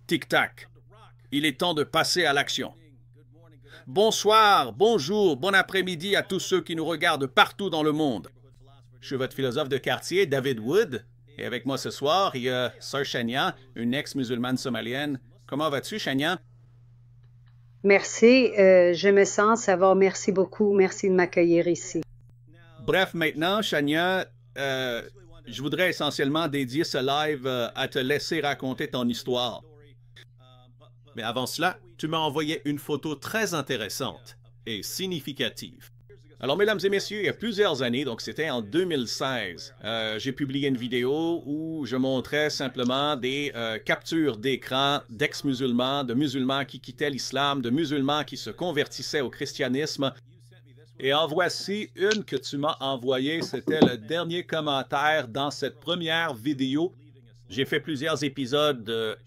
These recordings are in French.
Tic-tac. Il est temps de passer à l'action. Bonsoir, bonjour, bon après-midi à tous ceux qui nous regardent partout dans le monde. Je suis votre philosophe de quartier, David Wood, et avec moi ce soir, il y a Sœur Chania, une ex-musulmane somalienne. Comment vas-tu, Chania? Merci, je me sens, ça va, merci beaucoup, merci de m'accueillir ici. Bref, maintenant, Chania, je voudrais essentiellement dédier ce live à te laisser raconter ton histoire. Mais avant cela, tu m'as envoyé une photo très intéressante et significative. Alors, mesdames et messieurs, il y a plusieurs années, donc c'était en 2016, j'ai publié une vidéo où je montrais simplement des captures d'écran d'ex-musulmans, de musulmans qui quittaient l'islam, de musulmans qui se convertissaient au christianisme. Et en voici une que tu m'as envoyée. C'était le dernier commentaire dans cette première vidéo. J'ai fait plusieurs épisodes de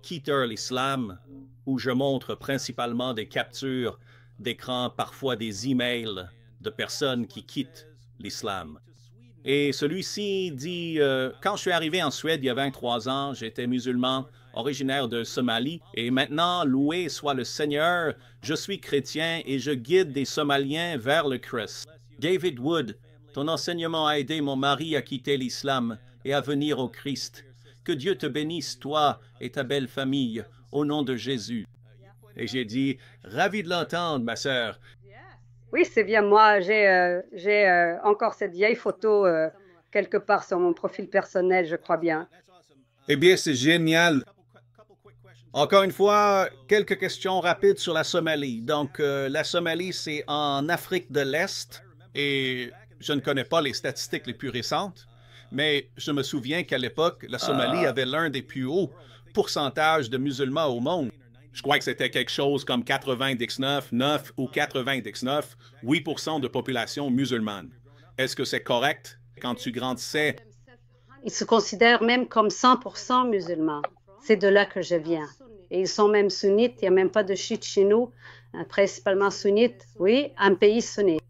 Quitter l'islam où je montre principalement des captures d'écran, parfois des emails de personnes qui quittent l'islam. Et celui-ci dit quand je suis arrivé en Suède il y a 23 ans, j'étais musulman, originaire de Somalie, et maintenant, loué soit le Seigneur, je suis chrétien et je guide des Somaliens vers le Christ. David Wood, ton enseignement a aidé mon mari à quitter l'islam et à venir au Christ. Que Dieu te bénisse, toi et ta belle famille, au nom de Jésus. Et j'ai dit, ravi de l'entendre, ma sœur. Oui, c'est bien moi, j'ai encore cette vieille photo quelque part sur mon profil personnel, je crois bien. Eh bien, c'est génial. Encore une fois, quelques questions rapides sur la Somalie. Donc, la Somalie, c'est en Afrique de l'Est et je ne connais pas les statistiques les plus récentes, mais je me souviens qu'à l'époque, la Somalie avait l'un des plus hauts pourcentages de musulmans au monde. Je crois que c'était quelque chose comme 99, 9 ou 99, 8% de population musulmane. Est-ce que c'est correct quand tu grandissais? Ils se considèrent même comme 100% musulmans. C'est de là que je viens. Et ils sont même sunnites, il n'y a même pas de chiites chez nous, principalement sunnites, oui, un pays sunnite.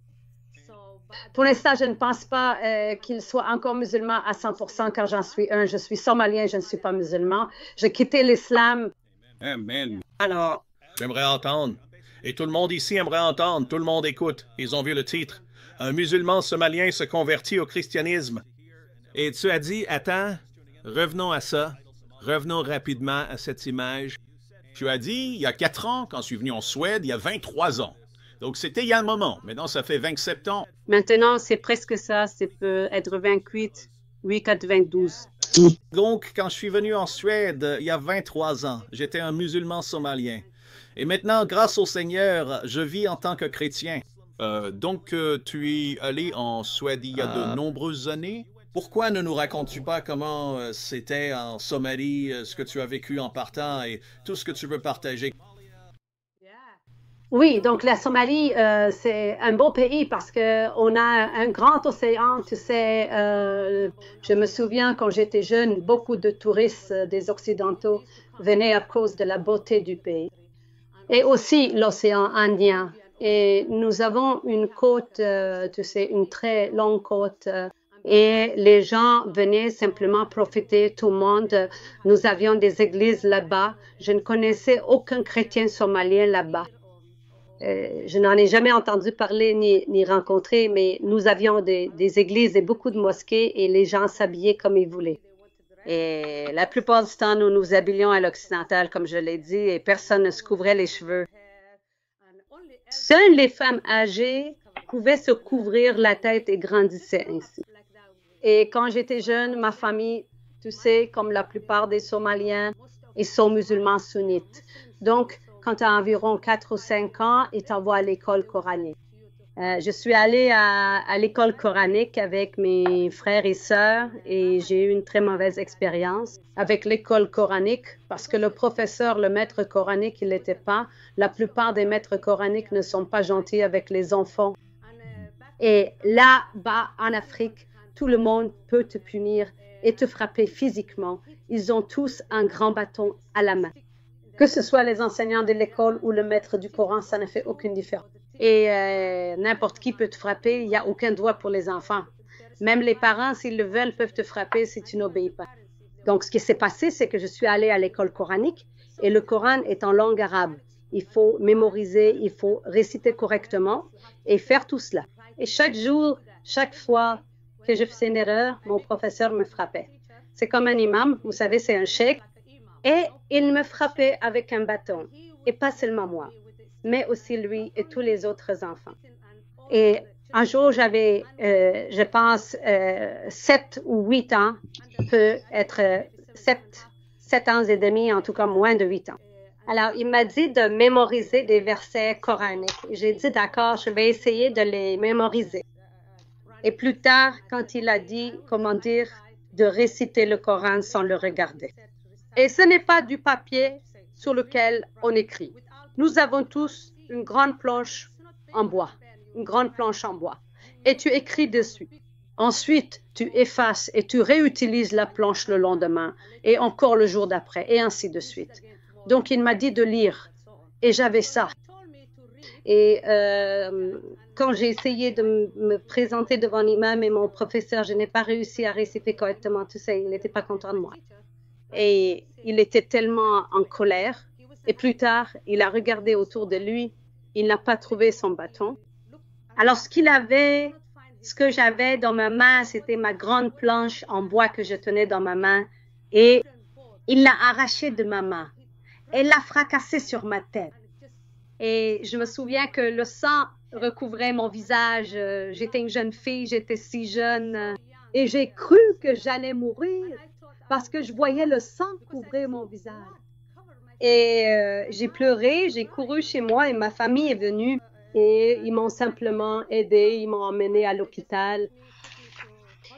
Pour l'instant, je ne pense pas qu'ils soient encore musulmans à 100% car j'en suis un. Je suis somalien, je ne suis pas musulman. J'ai quitté l'islam. Amen. Alors, J'aimerais entendre. Et tout le monde ici aimerait entendre. Tout le monde écoute. Ils ont vu le titre. Un musulman somalien se convertit au christianisme. Et tu as dit, attends, revenons à ça. Revenons rapidement à cette image. Tu as dit, il y a 4 ans, quand je suis venu en Suède, il y a 23 ans. Donc, c'était il y a un moment. Maintenant, ça fait 27 ans. maintenant, c'est presque ça. Ça peut être 28, oui, 92. Donc, quand je suis venu en Suède, il y a 23 ans, j'étais un musulman somalien. Et maintenant, grâce au Seigneur, je vis en tant que chrétien. Donc, tu es allé en Suède il y a de nombreuses années? Pourquoi ne nous racontes-tu pas comment c'était en Somalie, ce que tu as vécu en partant et tout ce que tu veux partager? Oui, donc la Somalie, c'est un beau pays parce qu'on a un grand océan, tu sais. Je me souviens quand j'étais jeune, beaucoup de touristes des Occidentaux venaient à cause de la beauté du pays. Et aussi l'océan Indien. Et nous avons une côte, tu sais, une très longue côte. Et les gens venaient simplement profiter, tout le monde. Nous avions des églises là-bas. Je ne connaissais aucun chrétien somalien là-bas. Je n'en ai jamais entendu parler ni rencontré, mais nous avions des églises et beaucoup de mosquées et les gens s'habillaient comme ils voulaient. Et la plupart du temps, nous nous habillions à l'occidental, comme je l'ai dit, et personne ne se couvrait les cheveux. Seules les femmes âgées pouvaient se couvrir la tête et grandissaient ainsi. Et quand j'étais jeune, ma famille, tu sais, comme la plupart des Somaliens, ils sont musulmans sunnites. Donc, quand tu as environ 4 ou 5 ans, ils t'envoient à l'école coranique. Je suis allée à l'école coranique avec mes frères et sœurs et j'ai eu une très mauvaise expérience avec l'école coranique parce que le professeur, le maître coranique, il n'était pas. La plupart des maîtres coraniques ne sont pas gentils avec les enfants. Et là-bas, en Afrique, tout le monde peut te punir et te frapper physiquement. Ils ont tous un grand bâton à la main. Que ce soit les enseignants de l'école ou le maître du Coran, ça ne fait aucune différence. Et n'importe qui peut te frapper, il n'y a aucun droit pour les enfants. Même les parents, s'ils le veulent, peuvent te frapper si tu n'obéis pas. Donc, ce qui s'est passé, c'est que je suis allée à l'école coranique et le Coran est en langue arabe. Il faut mémoriser, il faut réciter correctement et faire tout cela. Et chaque jour, chaque fois que je faisais une erreur, mon professeur me frappait. C'est comme un imam, vous savez, c'est un cheikh. Et il me frappait avec un bâton. Et pas seulement moi, mais aussi lui et tous les autres enfants. Et un jour, j'avais, je pense, 7 ou 8 ans, peut être 7 ans et demi, en tout cas moins de 8 ans. Alors, il m'a dit de mémoriser des versets coraniques. J'ai dit, d'accord, je vais essayer de les mémoriser. Et plus tard, quand il a dit, comment dire, de réciter le Coran sans le regarder. Et ce n'est pas du papier sur lequel on écrit. Nous avons tous une grande planche en bois, et tu écris dessus. Ensuite, tu effaces et tu réutilises la planche le lendemain et encore le jour d'après et ainsi de suite. Donc, il m'a dit de lire et j'avais ça. Et quand j'ai essayé de me présenter devant l'imam et mon professeur, je n'ai pas réussi à réciter correctement tout ça. Il n'était pas content de moi. Et il était tellement en colère. Et plus tard, il a regardé autour de lui. Il n'a pas trouvé son bâton. Alors, ce que j'avais dans ma main, c'était ma grande planche en bois que je tenais dans ma main. Et il l'a arrachée de ma main. Elle l'a fracassée sur ma tête. Et je me souviens que le sang recouvrait mon visage. J'étais une jeune fille, j'étais si jeune. Et j'ai cru que j'allais mourir parce que je voyais le sang couvrir mon visage. Et j'ai pleuré, j'ai couru chez moi et ma famille est venue. Et ils m'ont simplement aidé, ils m'ont emmené à l'hôpital.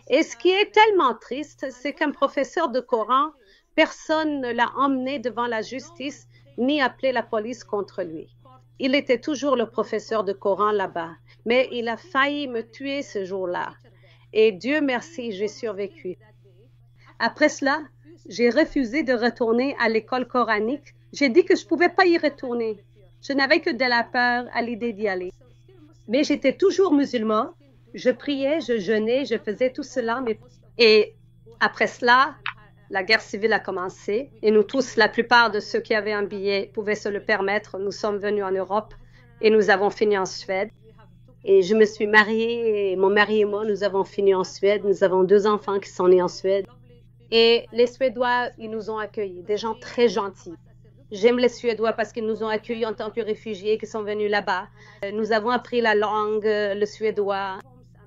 Et ce qui est tellement triste, c'est qu'un professeur de Coran, personne ne l'a emmené devant la justice ni appelé la police contre lui. Il était toujours le professeur de Coran là-bas, mais il a failli me tuer ce jour-là. Et Dieu merci, j'ai survécu. Après cela, j'ai refusé de retourner à l'école coranique. J'ai dit que je ne pouvais pas y retourner. Je n'avais que de la peur à l'idée d'y aller. Mais j'étais toujours musulman. Je priais, je jeûnais, je faisais tout cela. Et après cela, la guerre civile a commencé. Et nous tous, la plupart de ceux qui avaient un billet pouvaient se le permettre. Nous sommes venus en Europe et nous avons fini en Suède. Et je me suis mariée et mon mari et moi, nous avons fini en Suède. Nous avons 2 enfants qui sont nés en Suède. Et les Suédois, ils nous ont accueillis, des gens très gentils. J'aime les Suédois parce qu'ils nous ont accueillis en tant que réfugiés qui sont venus là-bas. Nous avons appris la langue, le suédois.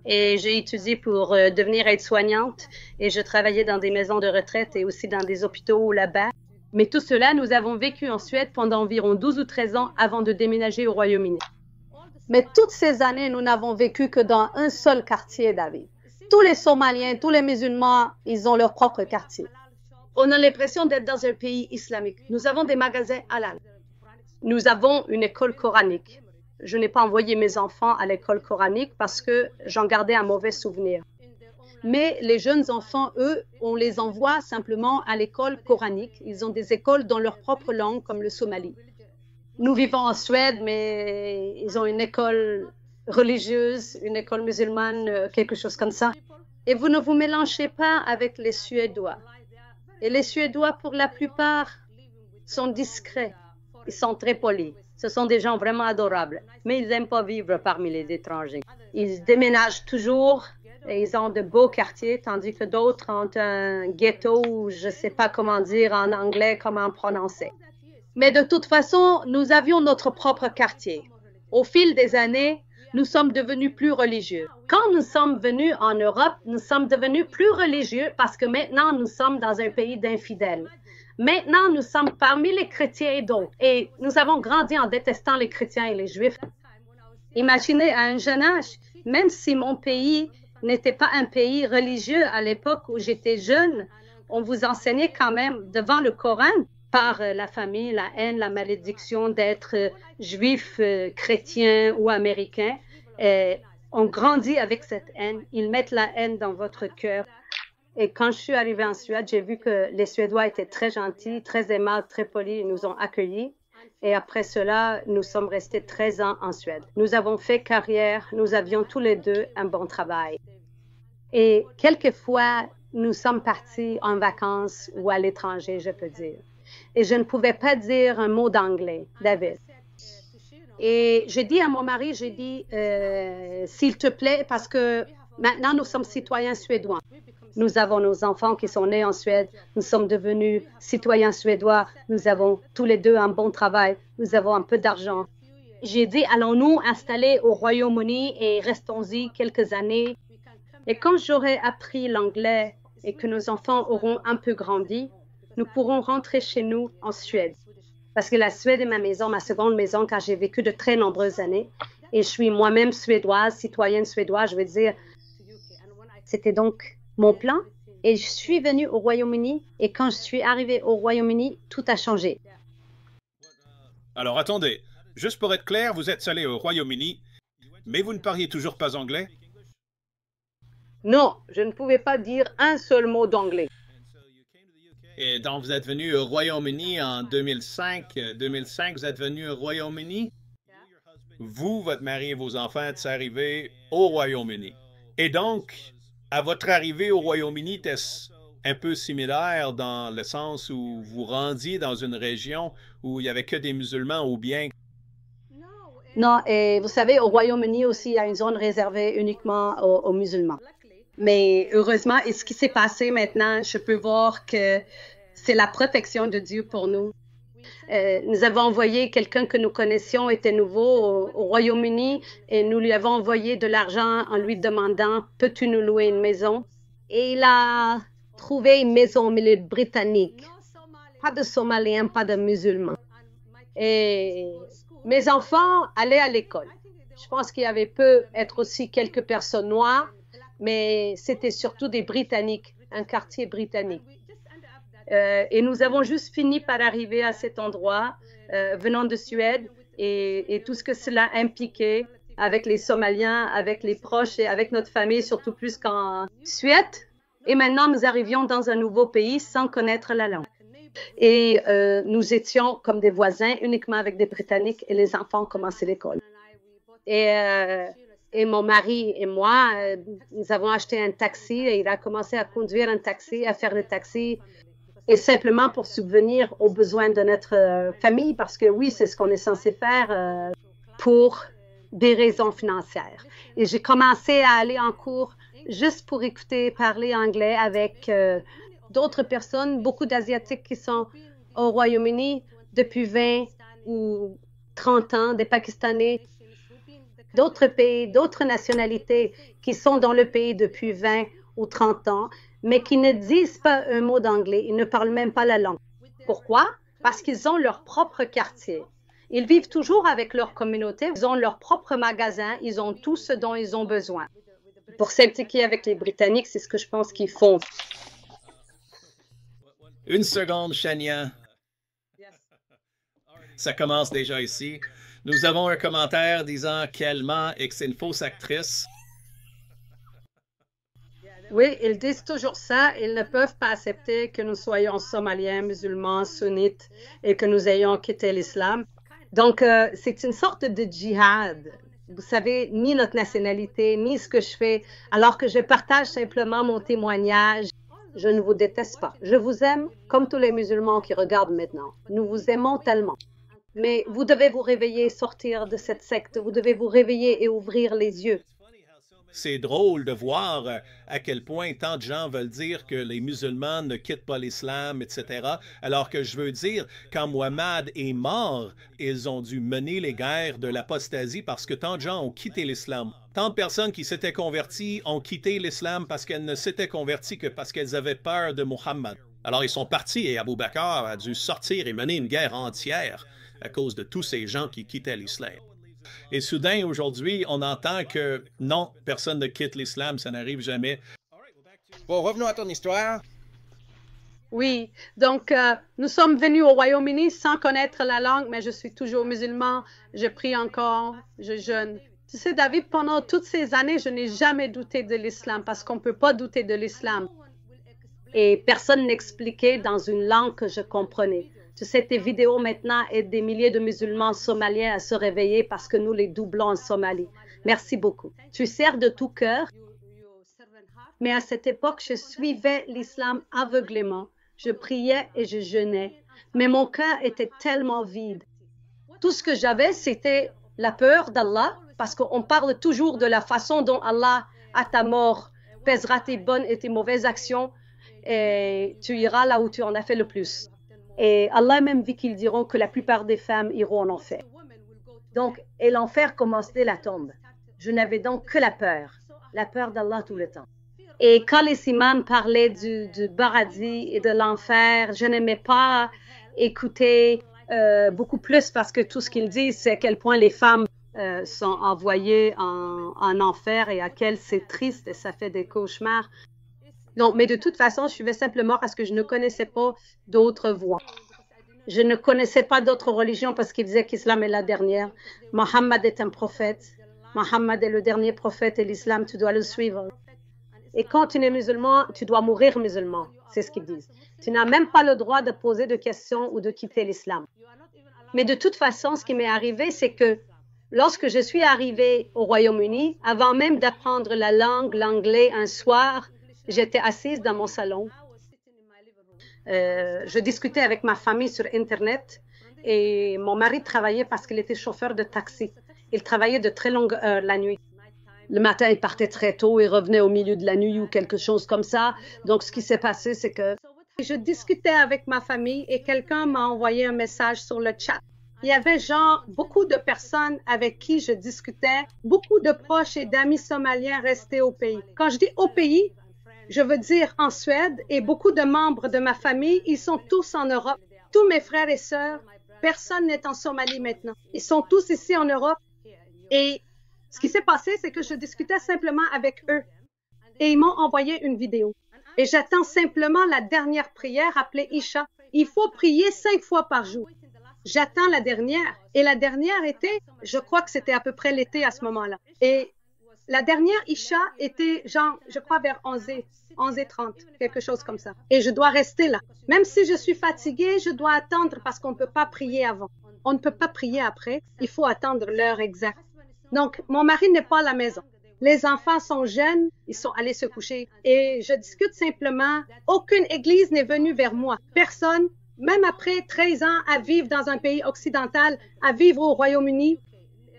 Et j'ai étudié pour devenir aide-soignante. Et je travaillais dans des maisons de retraite et aussi dans des hôpitaux là-bas. Mais tout cela, nous avons vécu en Suède pendant environ 12 ou 13 ans avant de déménager au Royaume-Uni. Mais toutes ces années, nous n'avons vécu que dans un seul quartier, David. Tous les Somaliens, tous les musulmans, ils ont leur propre quartier. On a l'impression d'être dans un pays islamique. Nous avons des magasins halal. Nous avons une école coranique. Je n'ai pas envoyé mes enfants à l'école coranique parce que j'en gardais un mauvais souvenir. Mais les jeunes enfants, eux, on les envoie simplement à l'école coranique. Ils ont des écoles dans leur propre langue, comme le somali. Nous vivons en Suède, mais ils ont une école religieuse, une école musulmane, quelque chose comme ça. Et vous ne vous mélangez pas avec les Suédois. Et les Suédois, pour la plupart, sont discrets. Ils sont très polis. Ce sont des gens vraiment adorables. Mais ils n'aiment pas vivre parmi les étrangers. Ils déménagent toujours et ils ont de beaux quartiers, tandis que d'autres ont un ghetto ou je ne sais pas comment dire en anglais, comment prononcer. Mais de toute façon, nous avions notre propre quartier. Au fil des années, nous sommes devenus plus religieux. Quand nous sommes venus en Europe, nous sommes devenus plus religieux parce que maintenant, nous sommes dans un pays d'infidèles. Maintenant, nous sommes parmi les chrétiens et d'autres. Et nous avons grandi en détestant les chrétiens et les juifs. Imaginez à un jeune âge, même si mon pays n'était pas un pays religieux à l'époque où j'étais jeune, on vous enseignait quand même devant le Coran par la famille, la haine, la malédiction d'être juif, chrétien ou américain. On grandit avec cette haine. Ils mettent la haine dans votre cœur. Et quand je suis arrivée en Suède, j'ai vu que les Suédois étaient très gentils, très aimables, très polis. Ils nous ont accueillis. Et après cela, nous sommes restés 13 ans en Suède. Nous avons fait carrière. Nous avions tous les deux un bon travail. Et quelquefois, nous sommes partis en vacances ou à l'étranger, je peux dire. Et je ne pouvais pas dire un mot d'anglais, David. Et j'ai dit à mon mari, j'ai dit, s'il te plaît, parce que maintenant nous sommes citoyens suédois. Nous avons nos enfants qui sont nés en Suède. Nous sommes devenus citoyens suédois. Nous avons tous les deux un bon travail. Nous avons un peu d'argent. J'ai dit, allons-nous installer au Royaume-Uni et restons-y quelques années. Et quand j'aurai appris l'anglais et que nos enfants auront un peu grandi, nous pourrons rentrer chez nous en Suède. Parce que la Suède est ma maison, ma seconde maison, car j'ai vécu de très nombreuses années. Et je suis moi-même suédoise, citoyenne suédoise. Je veux dire, c'était donc mon plan. Et je suis venue au Royaume-Uni. Et quand je suis arrivée au Royaume-Uni, tout a changé. Alors attendez, juste pour être clair, vous êtes allé au Royaume-Uni, mais vous ne parliez toujours pas anglais? Non, je ne pouvais pas dire un seul mot d'anglais. Et donc vous êtes venu au Royaume-Uni en 2005. 2005, vous êtes venu au Royaume-Uni? Vous, votre mari et vos enfants êtes arrivés au Royaume-Uni. Et donc, à votre arrivée au Royaume-Uni, était-ce un peu similaire dans le sens où vous rendiez dans une région où il n'y avait que des musulmans ou bien... Non, et vous savez, au Royaume-Uni aussi, il y a une zone réservée uniquement aux musulmans. Mais heureusement, et ce qui s'est passé maintenant, je peux voir que c'est la protection de Dieu pour nous. Nous avons envoyé quelqu'un que nous connaissions, était nouveau au Royaume-Uni, et nous lui avons envoyé de l'argent en lui demandant « Peux-tu nous louer une maison? » Et il a trouvé une maison au milieu de Britanniques. Pas de Somaliens, pas de musulmans. Et mes enfants allaient à l'école. Je pense qu'il y avait peut être aussi quelques personnes noires, mais c'était surtout des Britanniques, un quartier britannique. Et nous avons juste fini par arriver à cet endroit, venant de Suède, et tout ce que cela impliquait avec les Somaliens, avec les proches et avec notre famille, surtout plus qu'en Suède. Et maintenant, nous arrivions dans un nouveau pays sans connaître la langue. Et nous étions comme des voisins, uniquement avec des Britanniques, et les enfants commençaient l'école. Et mon mari et moi, nous avons acheté un taxi et il a commencé à conduire un taxi, à faire le taxi, et simplement pour subvenir aux besoins de notre famille, parce que oui, c'est ce qu'on est censé faire pour des raisons financières. Et j'ai commencé à aller en cours juste pour écouter parler anglais avec d'autres personnes, beaucoup d'Asiatiques qui sont au Royaume-Uni depuis 20 ou 30 ans, des Pakistanais, d'autres pays, d'autres nationalités qui sont dans le pays depuis 20 ou 30 ans, mais qui ne disent pas un mot d'anglais, ils ne parlent même pas la langue. Pourquoi? Parce qu'ils ont leur propre quartier. Ils vivent toujours avec leur communauté, ils ont leur propre magasin, ils ont tout ce dont ils ont besoin. Pour s'impliquer avec les Britanniques, c'est ce que je pense qu'ils font. Une seconde, Shania. Ça commence déjà ici. Nous avons un commentaire disant qu'elle ment et que c'est une fausse actrice. Oui, ils disent toujours ça. Ils ne peuvent pas accepter que nous soyons somaliens, musulmans, sunnites et que nous ayons quitté l'islam. Donc, c'est une sorte de djihad. Vous savez, ni notre nationalité, ni ce que je fais, alors que je partage simplement mon témoignage. Je ne vous déteste pas. Je vous aime comme tous les musulmans qui regardent maintenant. Nous vous aimons tellement. Mais vous devez vous réveiller, sortir de cette secte. Vous devez vous réveiller et ouvrir les yeux. C'est drôle de voir à quel point tant de gens veulent dire que les musulmans ne quittent pas l'islam, etc. Alors que je veux dire, quand Muhammad est mort, ils ont dû mener les guerres de l'apostasie parce que tant de gens ont quitté l'islam. Tant de personnes qui s'étaient converties ont quitté l'islam parce qu'elles ne s'étaient converties que parce qu'elles avaient peur de Muhammad. Alors ils sont partis et Abu Bakr a dû sortir et mener une guerre entière à cause de tous ces gens qui quittaient l'islam. Et soudain, aujourd'hui, on entend que non, personne ne quitte l'islam, ça n'arrive jamais. Bon, revenons à ton histoire. Oui, donc nous sommes venus au Royaume-Uni sans connaître la langue, mais je suis toujours musulman, je prie encore, je jeûne. Tu sais, David, pendant toutes ces années, je n'ai jamais douté de l'islam parce qu'on ne peut pas douter de l'islam. Et personne n'expliquait dans une langue que je comprenais. Tu sais, tes vidéos maintenant aident des milliers de musulmans somaliens à se réveiller parce que nous les doublons en Somalie. Merci beaucoup. Tu sers de tout cœur, Mais à cette époque, je suivais l'islam aveuglément. Je priais et je jeûnais. Mais mon cœur était tellement vide. Tout ce que j'avais, c'était la peur d'Allah, parce qu'on parle toujours de la façon dont Allah, à ta mort, pèsera tes bonnes et tes mauvaises actions et tu iras là où tu en as fait le plus. Et Allah même dit qu'ils diront que la plupart des femmes iront en enfer. Donc, et l'enfer commence dès la tombe. Je n'avais donc que la peur d'Allah tout le temps. Et quand les imams parlaient du paradis et de l'enfer, je n'aimais pas écouter beaucoup plus parce que tout ce qu'ils disent, c'est à quel point les femmes sont envoyées en enfer et à quel c'est triste et ça fait des cauchemars. Donc, mais de toute façon, je suivais simplement parce que je ne connaissais pas d'autres voies. Je ne connaissais pas d'autres religions parce qu'ils disaient qu'Islam est la dernière. Mohammed est un prophète. Mohammed est le dernier prophète et l'islam, tu dois le suivre. Et quand tu es musulman, tu dois mourir musulman. C'est ce qu'ils disent. Tu n'as même pas le droit de poser de questions ou de quitter l'islam. Mais de toute façon, ce qui m'est arrivé, c'est que lorsque je suis arrivée au Royaume-Uni, avant même d'apprendre la langue, l'anglais, un soir, j'étais assise dans mon salon. Je discutais avec ma famille sur Internet et mon mari travaillait parce qu'il était chauffeur de taxi. Il travaillait de très longues heures la nuit. Le matin, il partait très tôt, il revenait au milieu de la nuit ou quelque chose comme ça. Donc, ce qui s'est passé, c'est que je discutais avec ma famille et quelqu'un m'a envoyé un message sur le chat. Il y avait genre beaucoup de personnes avec qui je discutais, beaucoup de proches et d'amis somaliens restés au pays. Quand je dis au pays, je veux dire en Suède et beaucoup de membres de ma famille, ils sont tous en Europe. Tous mes frères et sœurs, personne n'est en Somalie maintenant. Ils sont tous ici en Europe et ce qui s'est passé, c'est que je discutais simplement avec eux et ils m'ont envoyé une vidéo. Et j'attends simplement la dernière prière appelée Isha. Il faut prier 5 fois par jour. J'attends la dernière. Et la dernière était, je crois que c'était à peu près l'été à ce moment-là. Et la dernière Isha était genre, je crois vers 11h30, quelque chose comme ça. Et je dois rester là. Même si je suis fatiguée, je dois attendre parce qu'on ne peut pas prier avant. On ne peut pas prier après. Il faut attendre l'heure exacte. Donc, mon mari n'est pas à la maison. Les enfants sont jeunes, ils sont allés se coucher. Et je discute simplement. Aucune église n'est venue vers moi. Personne, même après 13 ans à vivre dans un pays occidental, à vivre au Royaume-Uni,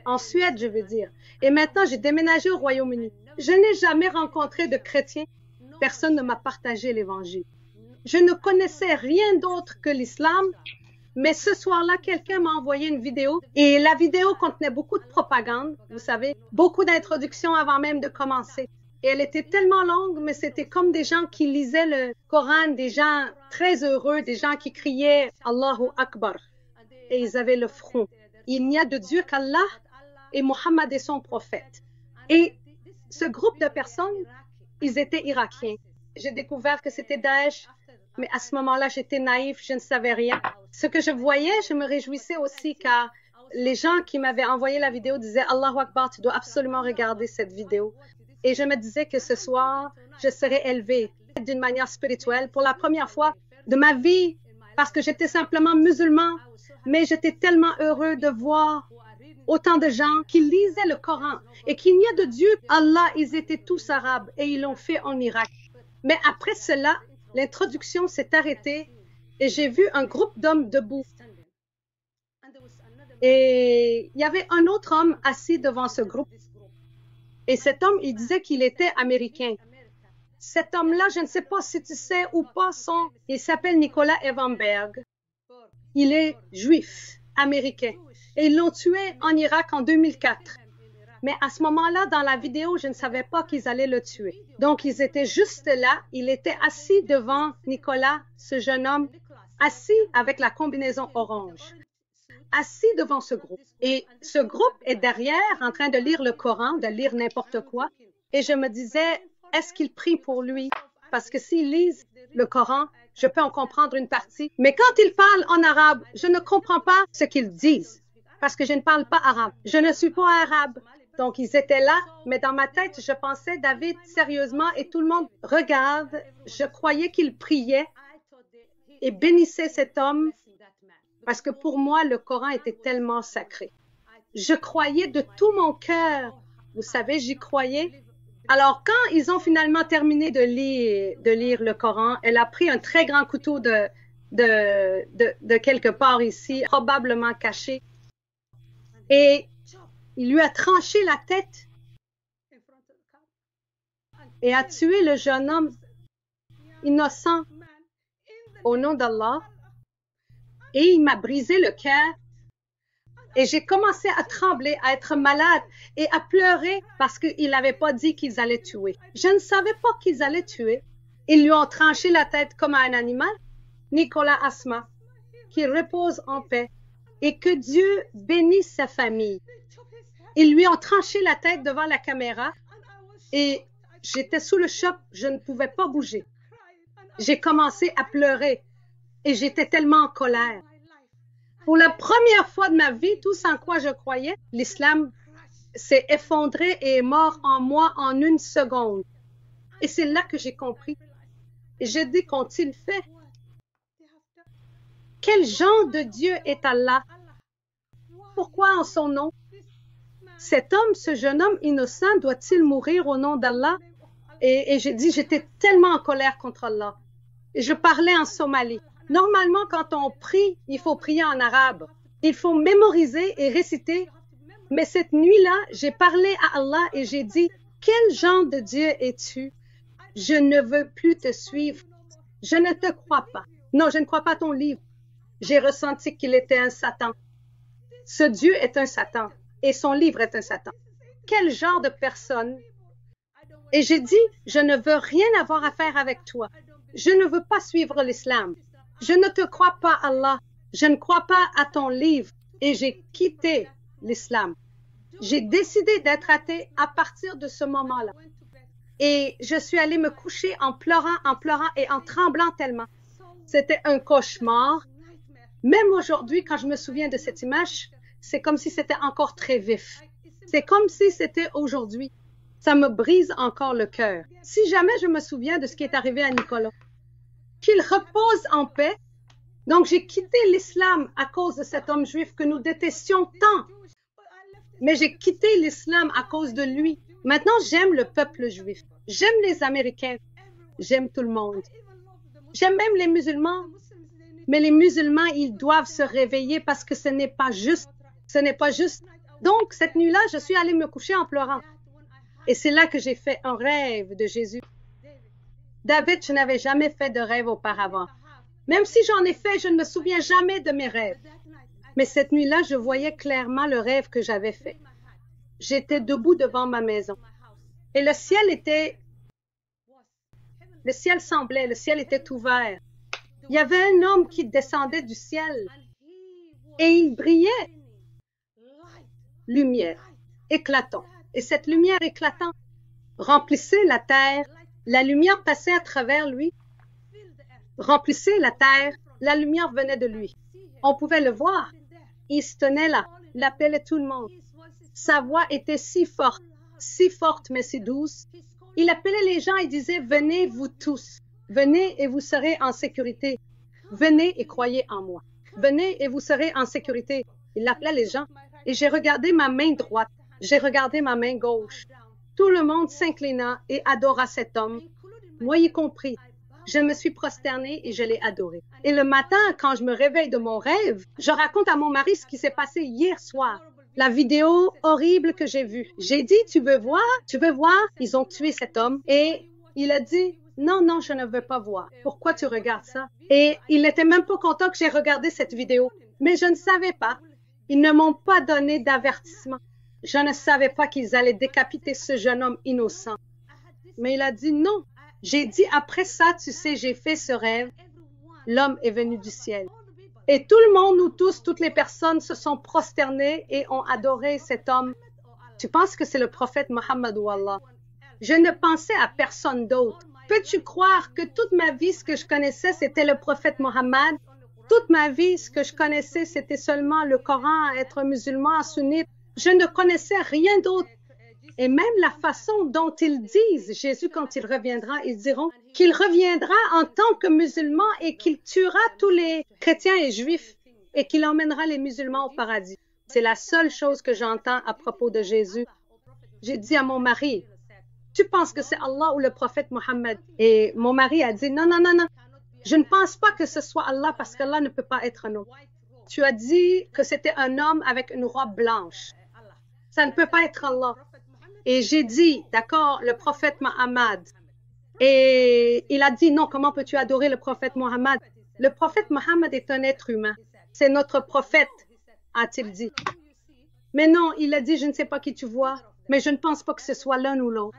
en Suède, je veux dire. Et maintenant, j'ai déménagé au Royaume-Uni. Je n'ai jamais rencontré de chrétiens. Personne ne m'a partagé l'évangile. Je ne connaissais rien d'autre que l'islam. Mais ce soir-là, quelqu'un m'a envoyé une vidéo et la vidéo contenait beaucoup de propagande, vous savez, beaucoup d'introductions avant même de commencer. Et elle était tellement longue, mais c'était comme des gens qui lisaient le Coran, des gens très heureux, des gens qui criaient Allahu Akbar. Et ils avaient le front. Il n'y a de Dieu qu'Allah et Mohammed est son prophète. Et ce groupe de personnes, ils étaient irakiens. J'ai découvert que c'était Daesh. Mais à ce moment-là, j'étais naïf, je ne savais rien. Ce que je voyais, je me réjouissais aussi car les gens qui m'avaient envoyé la vidéo disaient « Allahu Akbar, tu dois absolument regarder cette vidéo ». Et je me disais que ce soir, je serais élevée d'une manière spirituelle pour la première fois de ma vie parce que j'étais simplement musulman. Mais j'étais tellement heureux de voir autant de gens qui lisaient le Coran et qu'il n'y a de Dieu. Allah, ils étaient tous arabes et ils l'ont fait en Irak. Mais après cela, l'introduction s'est arrêtée et j'ai vu un groupe d'hommes debout. Et il y avait un autre homme assis devant ce groupe. Et cet homme, il disait qu'il était américain. Cet homme-là, je ne sais pas si tu sais ou pas il s'appelle Nicolas Evanberg. Il est juif, américain. Et ils l'ont tué en Irak en 2004. Mais à ce moment-là, dans la vidéo, je ne savais pas qu'ils allaient le tuer. Donc, ils étaient juste là. Il était assis devant Nicolas, ce jeune homme, assis avec la combinaison orange, assis devant ce groupe. Et ce groupe est derrière, en train de lire le Coran, de lire n'importe quoi. Et je me disais, est-ce qu'ils prient pour lui? Parce que s'ils lisent le Coran, je peux en comprendre une partie. Mais quand ils parlent en arabe, je ne comprends pas ce qu'ils disent. Parce que je ne parle pas arabe. Je ne suis pas arabe. Donc, ils étaient là, mais dans ma tête, je pensais, David, sérieusement, et tout le monde regarde, je croyais qu'il priait et bénissait cet homme, parce que pour moi, le Coran était tellement sacré. Je croyais de tout mon cœur, vous savez, j'y croyais, Alors, quand ils ont finalement terminé de lire le Coran, elle a pris un très grand couteau de quelque part ici, probablement caché, et il lui a tranché la tête et a tué le jeune homme innocent au nom d'Allah. Et il m'a brisé le cœur. Et j'ai commencé à trembler, à être malade et à pleurer parce qu'ils n'avaient pas dit qu'ils allaient tuer. Je ne savais pas qu'ils allaient tuer. Ils lui ont tranché la tête comme à un animal. Nicolas Asma, qu'il repose en paix et que Dieu bénisse sa famille. Ils lui ont tranché la tête devant la caméra et j'étais sous le choc, je ne pouvais pas bouger. J'ai commencé à pleurer et j'étais tellement en colère. Pour la première fois de ma vie, tout ce en quoi je croyais, l'islam s'est effondré et est mort en moi en une seconde. Et c'est là que j'ai compris. Et j'ai dit, qu'ont-ils fait? Quel genre de Dieu est Allah? Pourquoi en son nom? Cet homme, ce jeune homme innocent, doit-il mourir au nom d'Allah? Et j'ai dit, j'étais tellement en colère contre Allah. Et je parlais en Somalie. Normalement, quand on prie, il faut prier en arabe. Il faut mémoriser et réciter. Mais cette nuit-là, j'ai parlé à Allah et j'ai dit, quel genre de Dieu es-tu? Je ne veux plus te suivre. Je ne te crois pas. Non, je ne crois pas à ton livre. J'ai ressenti qu'il était un Satan. Ce Dieu est un Satan et son livre est un Satan. Quel genre de personne? Et j'ai dit, je ne veux rien avoir à faire avec toi. Je ne veux pas suivre l'islam. Je ne te crois pas, Allah. Je ne crois pas à ton livre. Et j'ai quitté l'islam. J'ai décidé d'être athée à partir de ce moment-là. Et je suis allée me coucher en pleurant et en tremblant tellement. C'était un cauchemar. Même aujourd'hui, quand je me souviens de cette image, c'est comme si c'était encore très vif. C'est comme si c'était aujourd'hui. Ça me brise encore le cœur. Si jamais je me souviens de ce qui est arrivé à Nicolas, qu'il repose en paix. Donc, j'ai quitté l'islam à cause de cet homme juif que nous détestions tant. Mais j'ai quitté l'islam à cause de lui. Maintenant, j'aime le peuple juif. J'aime les Américains. J'aime tout le monde. J'aime même les musulmans. Mais les musulmans, ils doivent se réveiller parce que ce n'est pas juste. Ce n'est pas juste. Donc, cette nuit-là, je suis allée me coucher en pleurant. Et c'est là que j'ai fait un rêve de Jésus. David, je n'avais jamais fait de rêve auparavant. Même si j'en ai fait, je ne me souviens jamais de mes rêves. Mais cette nuit-là, je voyais clairement le rêve que j'avais fait. J'étais debout devant ma maison. Et le ciel était ouvert. Il y avait un homme qui descendait du ciel. Et il brillait. Lumière, éclatant. Et cette lumière éclatante remplissait la terre. La lumière passait à travers lui, remplissait la terre, la lumière venait de lui. On pouvait le voir. Il se tenait là, il appelait tout le monde. Sa voix était si forte mais si douce. Il appelait les gens et disait, venez vous tous, venez et vous serez en sécurité. Venez et croyez en moi. Venez et vous serez en sécurité. Il appelait les gens et j'ai regardé ma main droite, j'ai regardé ma main gauche. Tout le monde s'inclina et adora cet homme, moi y compris. Je me suis prosternée et je l'ai adoré. Et le matin, quand je me réveille de mon rêve, je raconte à mon mari ce qui s'est passé hier soir. La vidéo horrible que j'ai vue. J'ai dit, tu veux voir? Ils ont tué cet homme. Et il a dit, non, je ne veux pas voir. Pourquoi tu regardes ça? Et il n'était même pas content que j'ai regardé cette vidéo. Mais je ne savais pas. Ils ne m'ont pas donné d'avertissement. Je ne savais pas qu'ils allaient décapiter ce jeune homme innocent. Mais il a dit non. J'ai dit après ça, tu sais, j'ai fait ce rêve. L'homme est venu du ciel. Et tout le monde, nous tous, toutes les personnes se sont prosternées et ont adoré cet homme. Tu penses que c'est le prophète Mohammed ou Allah? Je ne pensais à personne d'autre. Peux-tu croire que toute ma vie, ce que je connaissais, c'était le prophète Mohammed? Toute ma vie, ce que je connaissais, c'était seulement le Coran, être musulman, sunnite. Je ne connaissais rien d'autre. Et même la façon dont ils disent, Jésus, quand il reviendra, ils diront qu'il reviendra en tant que musulman et qu'il tuera tous les chrétiens et juifs et qu'il emmènera les musulmans au paradis. C'est la seule chose que j'entends à propos de Jésus. J'ai dit à mon mari, Tu penses que c'est Allah ou le prophète Mohammed? Et mon mari a dit, non, non, non, non. Je ne pense pas que ce soit Allah parce qu'Allah ne peut pas être un homme. Tu as dit que c'était un homme avec une robe blanche. Ça ne peut pas être Allah. Et j'ai dit, d'accord, le prophète Mohammed. Et il a dit, non, comment peux-tu adorer le prophète Mohammed? Le prophète Mohammed est un être humain. C'est notre prophète, a-t-il dit. Mais non, il a dit, je ne sais pas qui tu vois, mais je ne pense pas que ce soit l'un ou l'autre.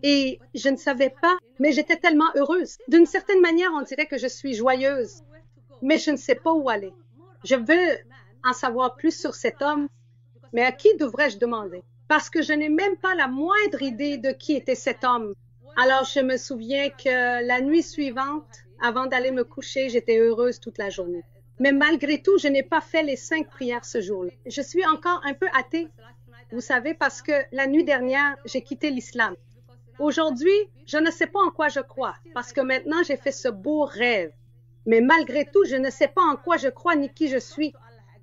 Et je ne savais pas, mais j'étais tellement heureuse. D'une certaine manière, on dirait que je suis joyeuse, mais je ne sais pas où aller. Je veux en savoir plus sur cet homme, mais à qui devrais-je demander? Parce que je n'ai même pas la moindre idée de qui était cet homme. Alors, je me souviens que la nuit suivante, avant d'aller me coucher, j'étais heureuse toute la journée. Mais malgré tout, je n'ai pas fait les 5 prières ce jour-là. Je suis encore un peu athée, vous savez, parce que la nuit dernière, j'ai quitté l'islam. Aujourd'hui, je ne sais pas en quoi je crois, parce que maintenant, j'ai fait ce beau rêve. Mais malgré tout, je ne sais pas en quoi je crois ni qui je suis.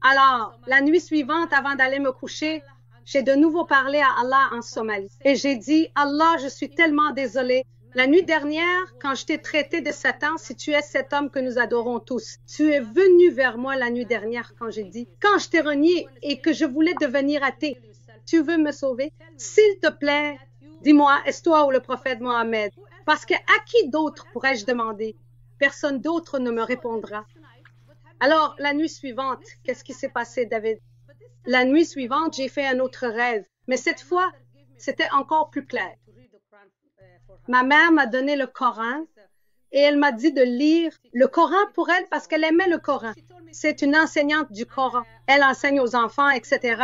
Alors, la nuit suivante, avant d'aller me coucher, j'ai de nouveau parlé à Allah en Somalie. Et j'ai dit, Allah, je suis tellement désolée. La nuit dernière, quand je t'ai traité de Satan, si tu es cet homme que nous adorons tous, tu es venu vers moi la nuit dernière quand j'ai dit, quand je t'ai renié et que je voulais devenir athée, tu veux me sauver? S'il te plaît, dis-moi, est-ce toi ou le prophète Mohammed? Parce que à qui d'autre pourrais-je demander? Personne d'autre ne me répondra. Alors, la nuit suivante, qu'est-ce qui s'est passé, David? La nuit suivante, j'ai fait un autre rêve, mais cette fois, c'était encore plus clair. Ma mère m'a donné le Coran et elle m'a dit de lire le Coran pour elle parce qu'elle aimait le Coran. C'est une enseignante du Coran. Elle enseigne aux enfants, etc.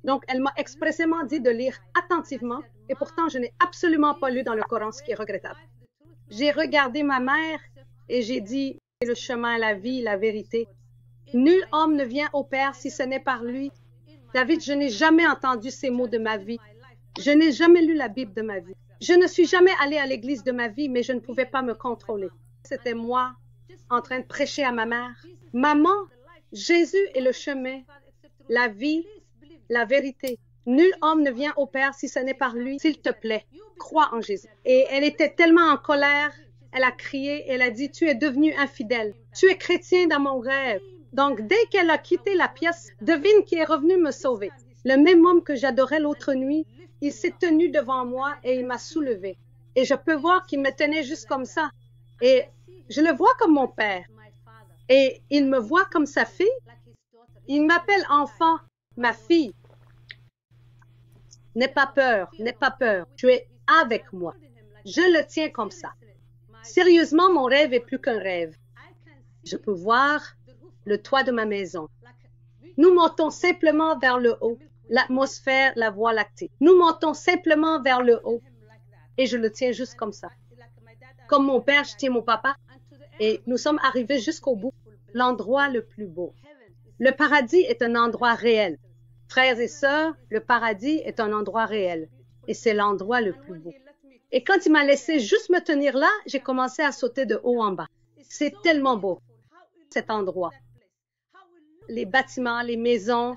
Donc, elle m'a expressément dit de lire attentivement et pourtant, je n'ai absolument pas lu dans le Coran, ce qui est regrettable. J'ai regardé ma mère et j'ai dit, c'est le chemin, la vie, la vérité. Nul homme ne vient au Père si ce n'est par lui. David, je n'ai jamais entendu ces mots de ma vie. Je n'ai jamais lu la Bible de ma vie. Je ne suis jamais allée à l'église de ma vie, mais je ne pouvais pas me contrôler. C'était moi en train de prêcher à ma mère. Maman, Jésus est le chemin, la vie, la vérité. Nul homme ne vient au Père si ce n'est par lui. S'il te plaît, crois en Jésus. Et elle était tellement en colère, elle a crié, elle a dit, tu es devenu infidèle. Tu es chrétien dans mon rêve. Donc, dès qu'elle a quitté la pièce, devine qui est revenu me sauver. Le même homme que j'adorais l'autre nuit, il s'est tenu devant moi et il m'a soulevé. Et je peux voir qu'il me tenait juste comme ça. Et je le vois comme mon père. Et il me voit comme sa fille. Il m'appelle enfant, ma fille. N'aie pas peur, n'aie pas peur. Tu es avec moi. Je le tiens comme ça. Sérieusement, mon rêve est plus qu'un rêve. Je peux voir le toit de ma maison. Nous montons simplement vers le haut. L'atmosphère, la voie lactée. Nous montons simplement vers le haut. Et je le tiens juste comme ça. Comme mon père, je tiens mon papa. Et nous sommes arrivés jusqu'au bout. L'endroit le plus beau. Le paradis est un endroit réel. Frères et sœurs, le paradis est un endroit réel. Et c'est l'endroit le plus beau. Et quand il m'a laissé juste me tenir là, j'ai commencé à sauter de haut en bas. C'est tellement beau, cet endroit. Les bâtiments, les maisons,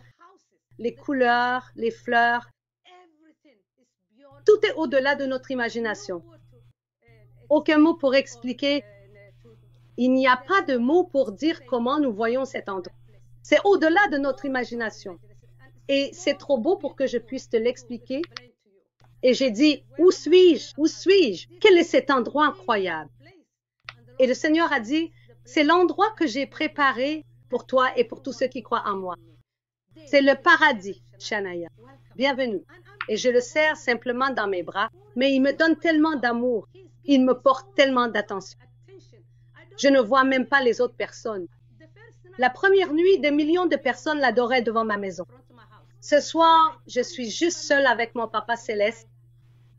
les couleurs, les fleurs. Tout est au-delà de notre imagination. Aucun mot pour expliquer. Il n'y a pas de mots pour dire comment nous voyons cet endroit. C'est au-delà de notre imagination. Et c'est trop beau pour que je puisse te l'expliquer. Et j'ai dit, où suis-je? Où suis-je? Quel est cet endroit incroyable? Et le Seigneur a dit, c'est l'endroit que j'ai préparé pour toi et pour tous ceux qui croient en moi. C'est le paradis, Shania. Bienvenue. Et je le serre simplement dans mes bras, mais il me donne tellement d'amour. Il me porte tellement d'attention. Je ne vois même pas les autres personnes. La première nuit, des millions de personnes l'adoraient devant ma maison. Ce soir, je suis juste seule avec mon papa céleste.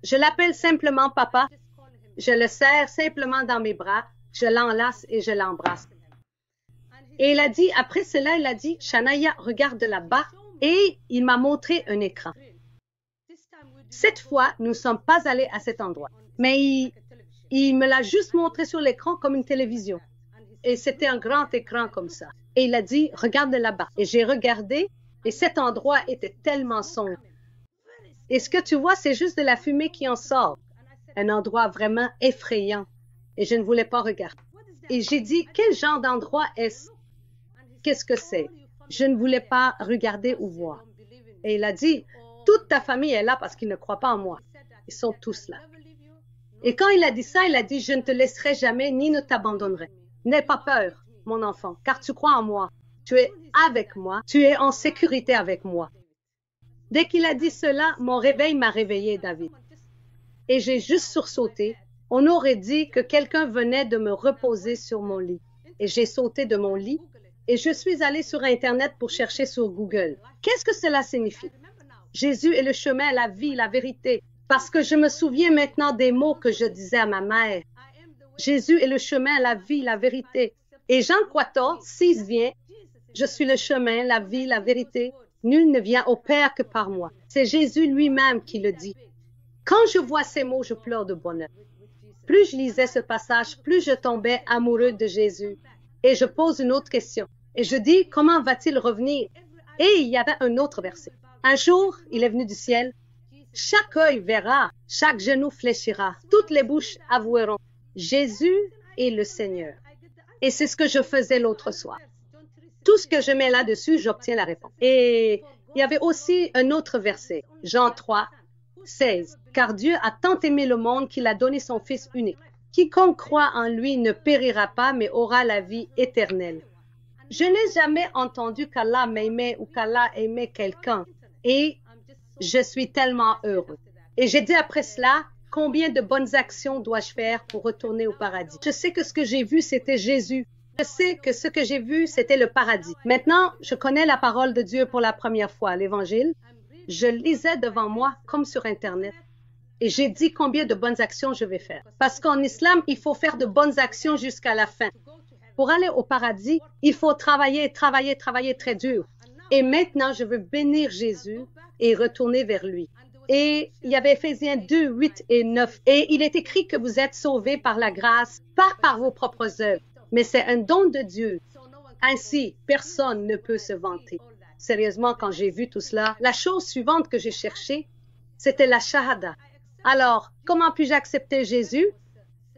Je l'appelle simplement papa. Je le serre simplement dans mes bras. Je l'enlace et je l'embrasse. Et il a dit, après cela, il a dit, Shania, regarde là-bas. Et il m'a montré un écran. Cette fois, nous ne sommes pas allés à cet endroit. Mais il me l'a juste montré sur l'écran comme une télévision. Et c'était un grand écran comme ça. Et il a dit, regarde là-bas. Et j'ai regardé et cet endroit était tellement sombre. Et ce que tu vois, c'est juste de la fumée qui en sort. un endroit vraiment effrayant. Et je ne voulais pas regarder. Et j'ai dit, quel genre d'endroit est-ce? Qu'est-ce que c'est? Je ne voulais pas regarder ou voir. Et il a dit, toute ta famille est là parce qu'ils ne croient pas en moi. Ils sont tous là. Et quand il a dit ça, il a dit, je ne te laisserai jamais ni ne t'abandonnerai. N'aie pas peur, mon enfant, car tu crois en moi. Tu es avec moi. Tu es en sécurité avec moi. Dès qu'il a dit cela, mon réveil m'a réveillé, David. Et j'ai juste sursauté. On aurait dit que quelqu'un venait de me reposer sur mon lit. Et j'ai sauté de mon lit et je suis allée sur Internet pour chercher sur Google. Qu'est-ce que cela signifie? Jésus est le chemin, la vie, la vérité. Parce que je me souviens maintenant des mots que je disais à ma mère. Jésus est le chemin, la vie, la vérité. Et Jean 14, 6 vient. Je suis le chemin, la vie, la vérité. Nul ne vient au Père que par moi. C'est Jésus lui-même qui le dit. Quand je vois ces mots, je pleure de bonheur. Plus je lisais ce passage, plus je tombais amoureux de Jésus. Et je pose une autre question. Et je dis, comment va-t-il revenir? Et il y avait un autre verset. Un jour, il est venu du ciel. Chaque œil verra, chaque genou fléchira, toutes les bouches avoueront. Jésus est le Seigneur. Et c'est ce que je faisais l'autre soir. Tout ce que je mets là-dessus, j'obtiens la réponse. Et il y avait aussi un autre verset. Jean 3, 16. Car Dieu a tant aimé le monde qu'il a donné son Fils unique. Quiconque croit en lui ne périra pas, mais aura la vie éternelle. Je n'ai jamais entendu qu'Allah m'aimait ou qu'Allah aimait quelqu'un. Et je suis tellement heureux. Et j'ai dit après cela, combien de bonnes actions dois-je faire pour retourner au paradis? Je sais que ce que j'ai vu, c'était Jésus. Je sais que ce que j'ai vu, c'était le paradis. Maintenant, je connais la parole de Dieu pour la première fois, l'Évangile. Je lisais devant moi comme sur Internet. Et j'ai dit combien de bonnes actions je vais faire. Parce qu'en islam, il faut faire de bonnes actions jusqu'à la fin. Pour aller au paradis, il faut travailler très dur. Et maintenant, je veux bénir Jésus et retourner vers lui. Et il y avait Éphésiens 2, 8 et 9. Et il est écrit que vous êtes sauvés par la grâce, pas par vos propres œuvres. Mais c'est un don de Dieu. Ainsi, personne ne peut se vanter. Sérieusement, quand j'ai vu tout cela, la chose suivante que j'ai cherchée, c'était la shahada. Alors, comment puis-je accepter Jésus?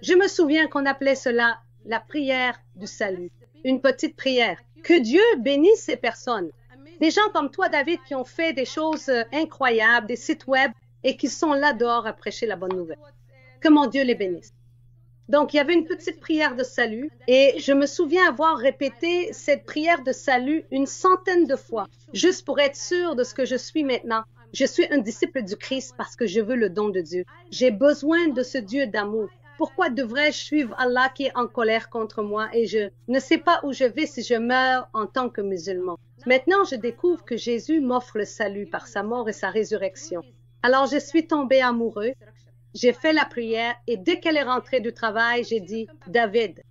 Je me souviens qu'on appelait cela la prière du salut. Une petite prière. Que Dieu bénisse ces personnes. Des gens comme toi, David, qui ont fait des choses incroyables, des sites web, et qui sont là dehors à prêcher la bonne nouvelle. Que mon Dieu les bénisse. Donc, il y avait une petite prière de salut, et je me souviens avoir répété cette prière de salut une centaine de fois, juste pour être sûr de ce que je suis maintenant. Je suis un disciple du Christ parce que je veux le don de Dieu. J'ai besoin de ce Dieu d'amour. Pourquoi devrais-je suivre Allah qui est en colère contre moi et je ne sais pas où je vais si je meurs en tant que musulman? Maintenant, je découvre que Jésus m'offre le salut par sa mort et sa résurrection. Alors, je suis tombée amoureux. J'ai fait la prière et dès qu'elle est rentrée du travail, j'ai dit, David,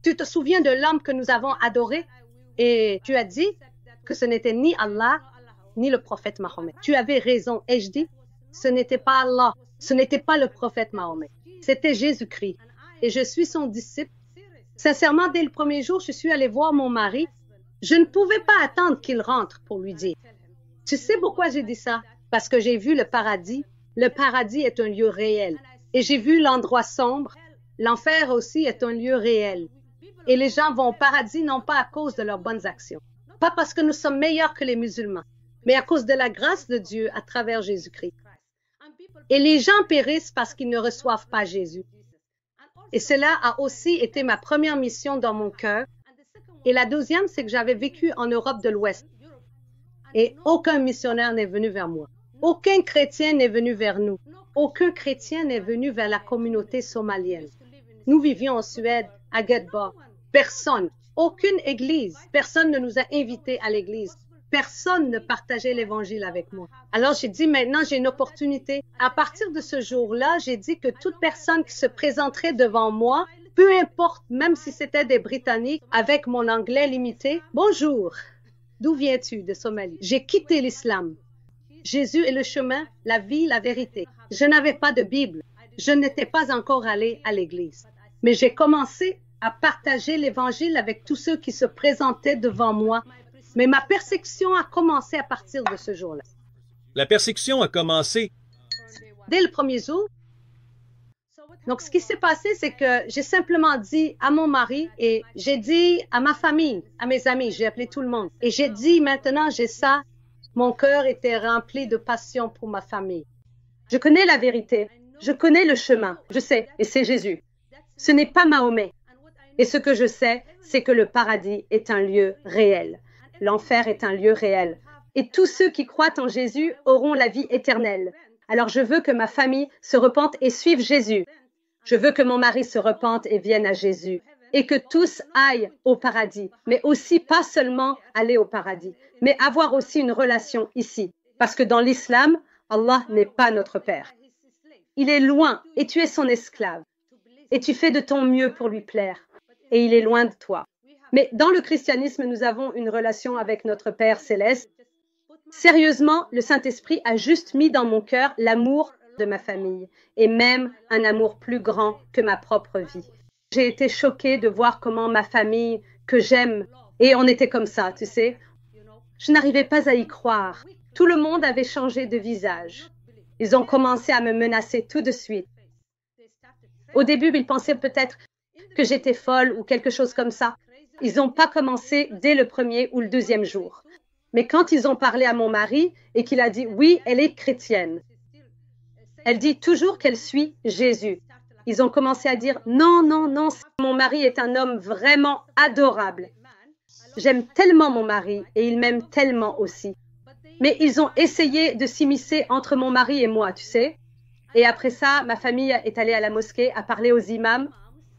tu te souviens de l'homme que nous avons adoré? Et tu as dit que ce n'était ni Allah, ni le prophète Mahomet. Tu avais raison. Et je dis, ce n'était pas Allah, ce n'était pas le prophète Mahomet. C'était Jésus-Christ. Et je suis son disciple. Sincèrement, dès le premier jour, je suis allée voir mon mari. Je ne pouvais pas attendre qu'il rentre pour lui dire. Tu sais pourquoi j'ai dit ça? Parce que j'ai vu le paradis. Le paradis est un lieu réel. Et j'ai vu l'endroit sombre. L'enfer aussi est un lieu réel. Et les gens vont au paradis non pas à cause de leurs bonnes actions. Pas parce que nous sommes meilleurs que les musulmans, mais à cause de la grâce de Dieu à travers Jésus-Christ. Et les gens périssent parce qu'ils ne reçoivent pas Jésus. Et cela a aussi été ma première mission dans mon cœur. Et la deuxième, c'est que j'avais vécu en Europe de l'Ouest. Et aucun missionnaire n'est venu vers moi. Aucun chrétien n'est venu vers nous. Aucun chrétien n'est venu vers la communauté somalienne. Nous vivions en Suède, à Göteborg. Personne, aucune église, personne ne nous a invités à l'église. Personne ne partageait l'évangile avec moi. Alors j'ai dit, maintenant j'ai une opportunité. À partir de ce jour-là, j'ai dit que toute personne qui se présenterait devant moi, peu importe, même si c'était des Britanniques, avec mon anglais limité, bonjour, d'où viens-tu? De Somalie. J'ai quitté l'islam. Jésus est le chemin, la vie, la vérité. Je n'avais pas de Bible. Je n'étais pas encore allée à l'église. Mais j'ai commencé à partager l'évangile avec tous ceux qui se présentaient devant moi. Mais ma persécution a commencé à partir de ce jour-là. La persécution a commencé. Dès le premier jour, Donc, ce qui s'est passé, c'est que j'ai simplement dit à mon mari et j'ai dit à ma famille, à mes amis, j'ai appelé tout le monde. Et j'ai dit, maintenant, j'ai ça. Mon cœur était rempli de passion pour ma famille. Je connais la vérité. Je connais le chemin. Je sais. Et c'est Jésus. Ce n'est pas Mahomet. Et ce que je sais, c'est que le paradis est un lieu réel. L'enfer est un lieu réel. Et tous ceux qui croient en Jésus auront la vie éternelle. Alors je veux que ma famille se repente et suive Jésus. Je veux que mon mari se repente et vienne à Jésus. Et que tous aillent au paradis. Mais aussi pas seulement aller au paradis, mais avoir aussi une relation ici. Parce que dans l'islam, Allah n'est pas notre Père. Il est loin et tu es son esclave. Et tu fais de ton mieux pour lui plaire. Et il est loin de toi. Mais dans le christianisme, nous avons une relation avec notre Père céleste. Sérieusement, le Saint-Esprit a juste mis dans mon cœur l'amour de ma famille et même un amour plus grand que ma propre vie. J'ai été choquée de voir comment ma famille, que j'aime, et on était comme ça, tu sais. Je n'arrivais pas à y croire. Tout le monde avait changé de visage. Ils ont commencé à me menacer tout de suite. Au début, ils pensaient peut-être que j'étais folle ou quelque chose comme ça. Ils n'ont pas commencé dès le premier ou le deuxième jour. Mais quand ils ont parlé à mon mari et qu'il a dit « oui, elle est chrétienne », elle dit toujours qu'elle suit Jésus. Ils ont commencé à dire « non, non, non, mon mari est un homme vraiment adorable. J'aime tellement mon mari et il m'aime tellement aussi. » Mais ils ont essayé de s'immiscer entre mon mari et moi, tu sais. Et après ça, ma famille est allée à la mosquée à parler aux imams.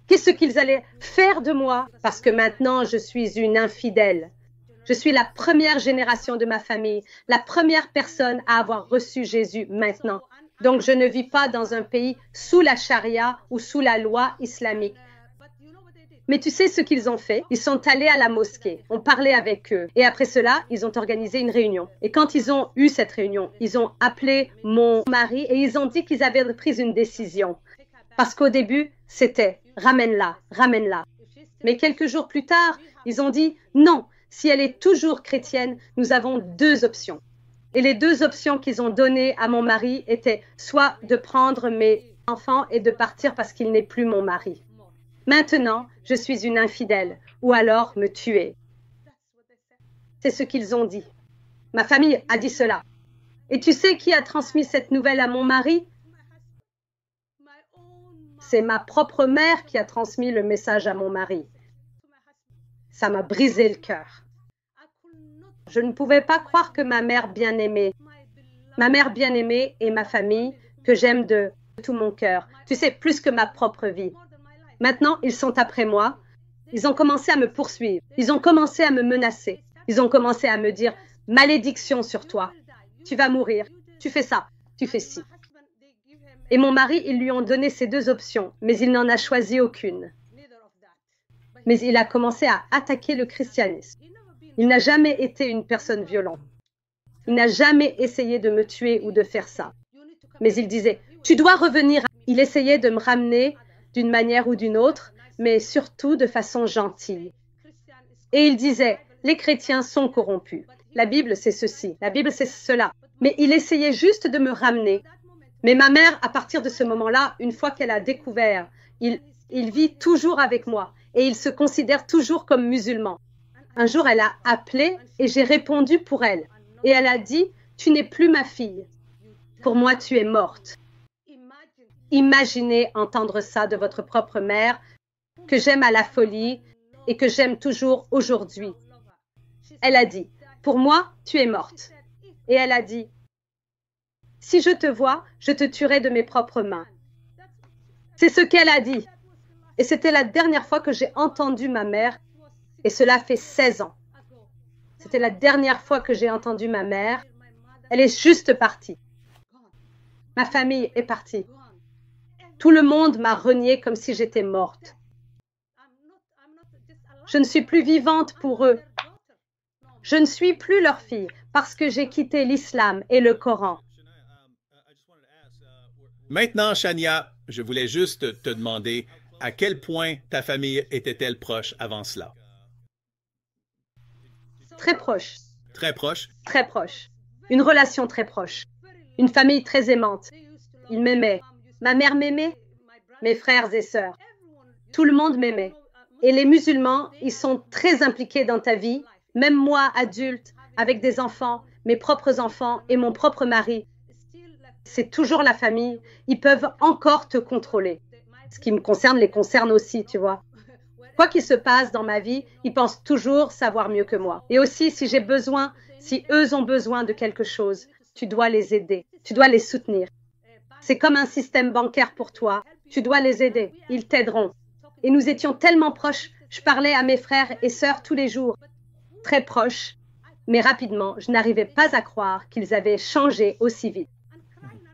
Qu'est-ce qu'ils allaient faire de moi? Parce que maintenant, je suis une infidèle. Je suis la première génération de ma famille, la première personne à avoir reçu Jésus maintenant. Donc, je ne vis pas dans un pays sous la charia ou sous la loi islamique. Mais tu sais ce qu'ils ont fait? Ils sont allés à la mosquée, on parlait avec eux. Et après cela, ils ont organisé une réunion. Et quand ils ont eu cette réunion, ils ont appelé mon mari et ils ont dit qu'ils avaient pris une décision. Parce qu'au début, c'était « ramène-la, ramène-la ». Mais quelques jours plus tard, ils ont dit « non, si elle est toujours chrétienne, nous avons deux options ». Et les deux options qu'ils ont données à mon mari étaient soit de prendre mes enfants et de partir parce qu'il n'est plus mon mari. Maintenant, je suis une infidèle, ou alors me tuer. C'est ce qu'ils ont dit. Ma famille a dit cela. Et tu sais qui a transmis cette nouvelle à mon mari? C'est ma propre mère qui a transmis le message à mon mari. Ça m'a brisé le cœur. Je ne pouvais pas croire que ma mère bien-aimée et ma famille, que j'aime de tout mon cœur, tu sais, plus que ma propre vie. Maintenant, ils sont après moi. Ils ont commencé à me poursuivre. Ils ont commencé à me menacer. Ils ont commencé à me dire « malédiction sur toi. Tu vas mourir. Tu fais ça. Tu fais ci. » Et mon mari, ils lui ont donné ces deux options, mais il n'en a choisi aucune. Mais il a commencé à attaquer le christianisme. Il n'a jamais été une personne violente. Il n'a jamais essayé de me tuer ou de faire ça. Mais il disait « tu dois revenir ». Il essayait de me ramener d'une manière ou d'une autre, mais surtout de façon gentille. Et il disait, les chrétiens sont corrompus. La Bible, c'est ceci. La Bible, c'est cela. Mais il essayait juste de me ramener. Mais ma mère, à partir de ce moment-là, une fois qu'elle a découvert, il vit toujours avec moi et il se considère toujours comme musulman. Un jour, elle a appelé et j'ai répondu pour elle. Et elle a dit, tu n'es plus ma fille. Pour moi, tu es morte. Imaginez entendre ça de votre propre mère, que j'aime à la folie et que j'aime toujours aujourd'hui. Elle a dit, pour moi, tu es morte. Et elle a dit, si je te vois, je te tuerai de mes propres mains. C'est ce qu'elle a dit. Et c'était la dernière fois que j'ai entendu ma mère, et cela fait 16 ans. C'était la dernière fois que j'ai entendu ma mère. Elle est juste partie. Ma famille est partie. Tout le monde m'a reniée comme si j'étais morte. Je ne suis plus vivante pour eux. Je ne suis plus leur fille parce que j'ai quitté l'islam et le Coran. Maintenant, Shania, je voulais juste te demander à quel point ta famille était-elle proche avant cela? Très proche. Très proche? Très proche. Une relation très proche. Une famille très aimante. Ils m'aimaient. Ma mère m'aimait. mes frères et sœurs. Tout le monde m'aimait. Et les musulmans, ils sont très impliqués dans ta vie. Même moi, adulte, avec des enfants, mes propres enfants et mon propre mari. C'est toujours la famille. Ils peuvent encore te contrôler. Ce qui me concerne les concerne aussi, tu vois. Quoi qu'il se passe dans ma vie, ils pensent toujours savoir mieux que moi. Et aussi, si j'ai besoin, si eux ont besoin de quelque chose, tu dois les aider, tu dois les soutenir. C'est comme un système bancaire pour toi. Tu dois les aider, ils t'aideront. Et nous étions tellement proches. Je parlais à mes frères et sœurs tous les jours, très proches. Mais rapidement, je n'arrivais pas à croire qu'ils avaient changé aussi vite.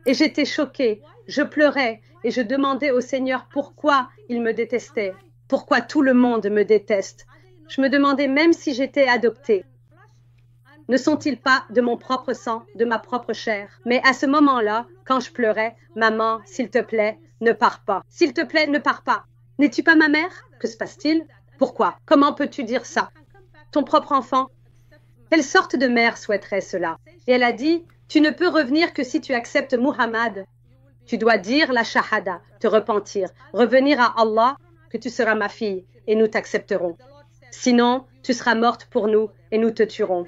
Et j'étais choquée, je pleurais et je demandais au Seigneur pourquoi il me détestait, pourquoi tout le monde me déteste. Je me demandais même si j'étais adoptée. Ne sont-ils pas de mon propre sang, de ma propre chair? Mais à ce moment-là, quand je pleurais, « Maman, s'il te plaît, ne pars pas. S'il te plaît, ne pars pas. N'es-tu pas ma mère? Que se passe-t-il? Pourquoi? Comment peux-tu dire ça? Ton propre enfant? Quelle sorte de mère souhaiterait cela? » Et elle a dit, « Tu ne peux revenir que si tu acceptes Muhammad. Tu dois dire la shahada, te repentir, revenir à Allah, que tu seras ma fille et nous t'accepterons. Sinon, tu seras morte pour nous et nous te tuerons. »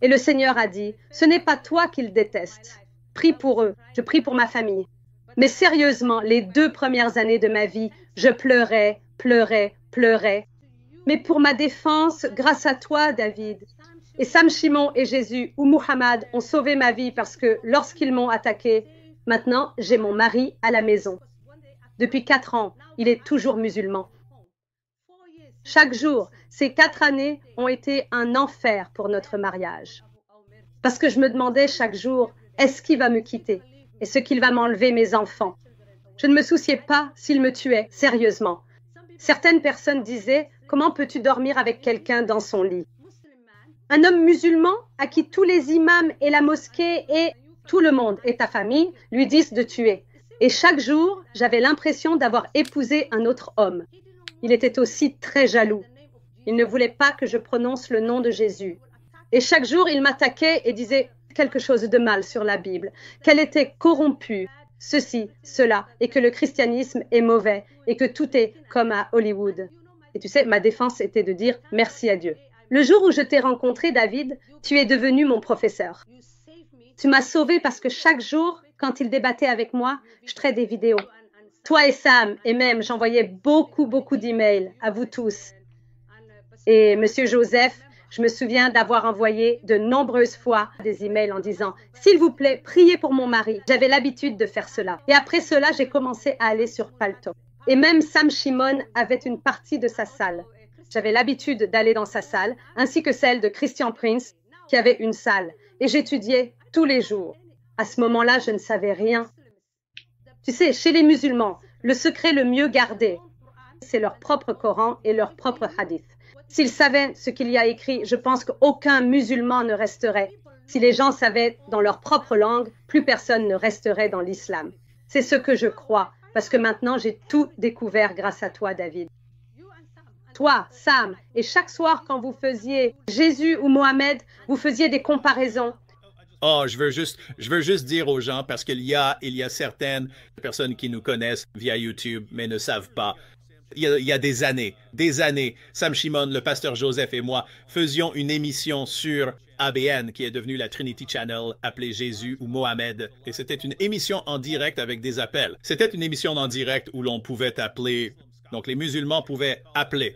Et le Seigneur a dit, « Ce n'est pas toi qu'ils détestent. Prie pour eux, je prie pour ma famille. » Mais sérieusement, les 2 premières années de ma vie, je pleurais, pleurais, pleurais. Mais pour ma défense, grâce à toi, David, et Sam Shimon et Jésus ou Muhammad ont sauvé ma vie parce que lorsqu'ils m'ont attaqué, maintenant j'ai mon mari à la maison. Depuis 4 ans, il est toujours musulman. Chaque jour, ces 4 années ont été un enfer pour notre mariage. Parce que je me demandais chaque jour, est-ce qu'il va me quitter? Est-ce qu'il va m'enlever mes enfants? Je ne me souciais pas s'il me tuait, sérieusement. Certaines personnes disaient, comment peux-tu dormir avec quelqu'un dans son lit? Un homme musulman à qui tous les imams et la mosquée et tout le monde et ta famille lui disent de tuer. Et chaque jour, j'avais l'impression d'avoir épousé un autre homme. Il était aussi très jaloux. Il ne voulait pas que je prononce le nom de Jésus. Et chaque jour, il m'attaquait et disait quelque chose de mal sur la Bible, qu'elle était corrompue, ceci, cela, et que le christianisme est mauvais, et que tout est comme à Hollywood. Et tu sais, ma défense était de dire merci à Dieu. Le jour où je t'ai rencontré, David, tu es devenu mon professeur. Tu m'as sauvé parce que chaque jour, quand il débattait avec moi, je traitais des vidéos. Toi et Sam, et même, j'envoyais beaucoup d'emails à vous tous. Et Monsieur Joseph, je me souviens d'avoir envoyé de nombreuses fois des emails en disant « S'il vous plaît, priez pour mon mari ». J'avais l'habitude de faire cela. Et après cela, j'ai commencé à aller sur Palto. Et même Sam Shimon avait une partie de sa salle. J'avais l'habitude d'aller dans sa salle, ainsi que celle de Christian Prince, qui avait une salle. Et j'étudiais tous les jours. À ce moment-là, je ne savais rien. Tu sais, chez les musulmans, le secret le mieux gardé, c'est leur propre Coran et leur propre hadith. S'ils savaient ce qu'il y a écrit, je pense qu'aucun musulman ne resterait. Si les gens savaient dans leur propre langue, plus personne ne resterait dans l'islam. C'est ce que je crois, parce que maintenant j'ai tout découvert grâce à toi, David. Toi, Sam, et chaque soir quand vous faisiez Jésus ou Mohamed, vous faisiez des comparaisons. Oh, je veux juste dire aux gens, parce qu'il y a certaines personnes qui nous connaissent via YouTube, mais ne savent pas. Il y a des années, Sam Shimon, le pasteur Joseph et moi faisions une émission sur ABN, qui est devenue la Trinity Channel, appelée Jésus ou Mohamed. Et c'était une émission en direct avec des appels. C'était une émission en direct où l'on pouvait appeler, donc les musulmans pouvaient appeler.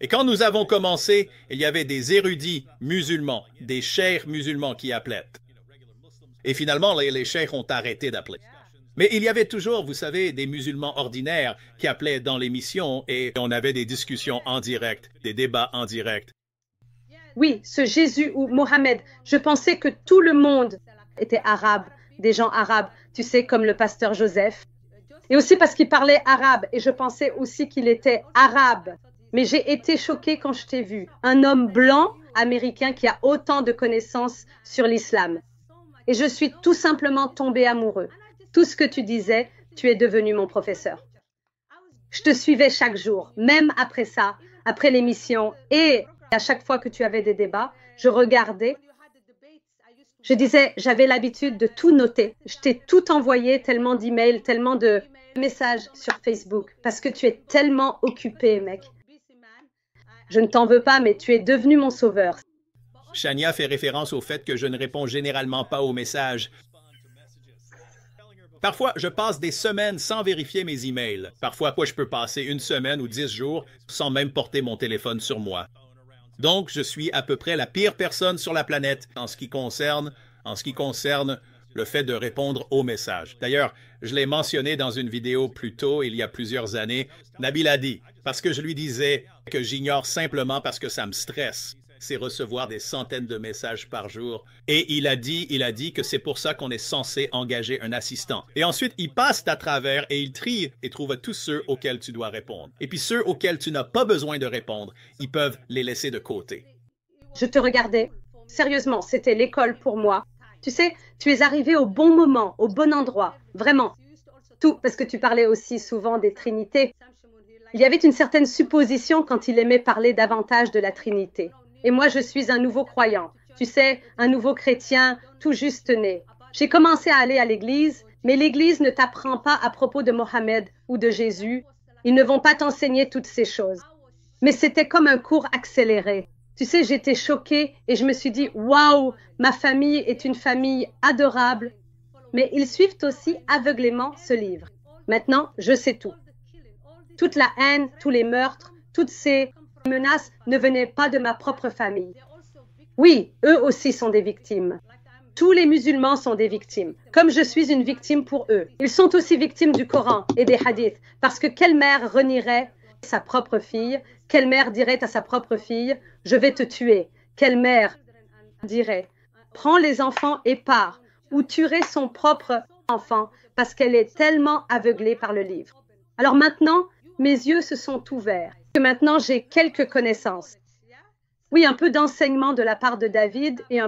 Et quand nous avons commencé, il y avait des érudits musulmans, des cheikhs musulmans qui appelaient. Et finalement, les cheikhs ont arrêté d'appeler. Mais il y avait toujours, vous savez, des musulmans ordinaires qui appelaient dans l'émission et on avait des discussions en direct, des débats en direct. Oui, ce Jésus ou Mohamed, je pensais que tout le monde était arabe, des gens arabes, tu sais, comme le pasteur Joseph. Et aussi parce qu'il parlait arabe et je pensais aussi qu'il était arabe. Mais j'ai été choquée quand je t'ai vu, un homme blanc américain qui a autant de connaissances sur l'islam. Et je suis tout simplement tombée amoureux. Tout ce que tu disais, tu es devenu mon professeur. Je te suivais chaque jour, même après ça, après l'émission. Et à chaque fois que tu avais des débats, je regardais. Je disais, j'avais l'habitude de tout noter. Je t'ai tout envoyé, tellement d'emails, tellement de message sur Facebook parce que tu es tellement occupé, mec. Je ne t'en veux pas, mais tu es devenu mon sauveur. Shania fait référence au fait que je ne réponds généralement pas aux messages. Parfois, je passe des semaines sans vérifier mes emails. Parfois, je peux passer une semaine ou 10 jours sans même porter mon téléphone sur moi. Donc, je suis à peu près la pire personne sur la planète en ce qui concerne le fait de répondre aux messages. D'ailleurs, je l'ai mentionné dans une vidéo plus tôt, il y a plusieurs années. Nabil a dit, parce que je lui disais que j'ignore simplement parce que ça me stresse. C'est recevoir des centaines de messages par jour. Et il a dit que c'est pour ça qu'on est censé engager un assistant. Et ensuite, il passe à travers et il trie et trouve tous ceux auxquels tu dois répondre. Et puis ceux auxquels tu n'as pas besoin de répondre, ils peuvent les laisser de côté. Je te regardais. Sérieusement, c'était l'école pour moi. Tu sais, tu es arrivé au bon moment, au bon endroit. Vraiment. Tout, parce que tu parlais aussi souvent des Trinités. Il y avait une certaine supposition quand il aimait parler davantage de la Trinité. Et moi, je suis un nouveau croyant. Tu sais, un nouveau chrétien tout juste né. J'ai commencé à aller à l'église, mais l'église ne t'apprend pas à propos de Mohammed ou de Jésus. Ils ne vont pas t'enseigner toutes ces choses. Mais c'était comme un cours accéléré. Tu sais, j'étais choquée et je me suis dit, waouh, ma famille est une famille adorable. Mais ils suivent aussi aveuglément ce livre. Maintenant, je sais tout. Toute la haine, tous les meurtres, toutes ces menaces ne venaient pas de ma propre famille. Oui, eux aussi sont des victimes. Tous les musulmans sont des victimes, comme je suis une victime pour eux. Ils sont aussi victimes du Coran et des hadiths, parce que quelle mère renierait sa propre fille? Quelle mère dirait à sa propre fille, « Je vais te tuer » Quelle mère dirait, « Prends les enfants et pars » ou tuerait son propre enfant parce qu'elle est tellement aveuglée par le livre. Alors maintenant, mes yeux se sont ouverts. Maintenant, j'ai quelques connaissances. Oui, un peu d'enseignement de la part de David et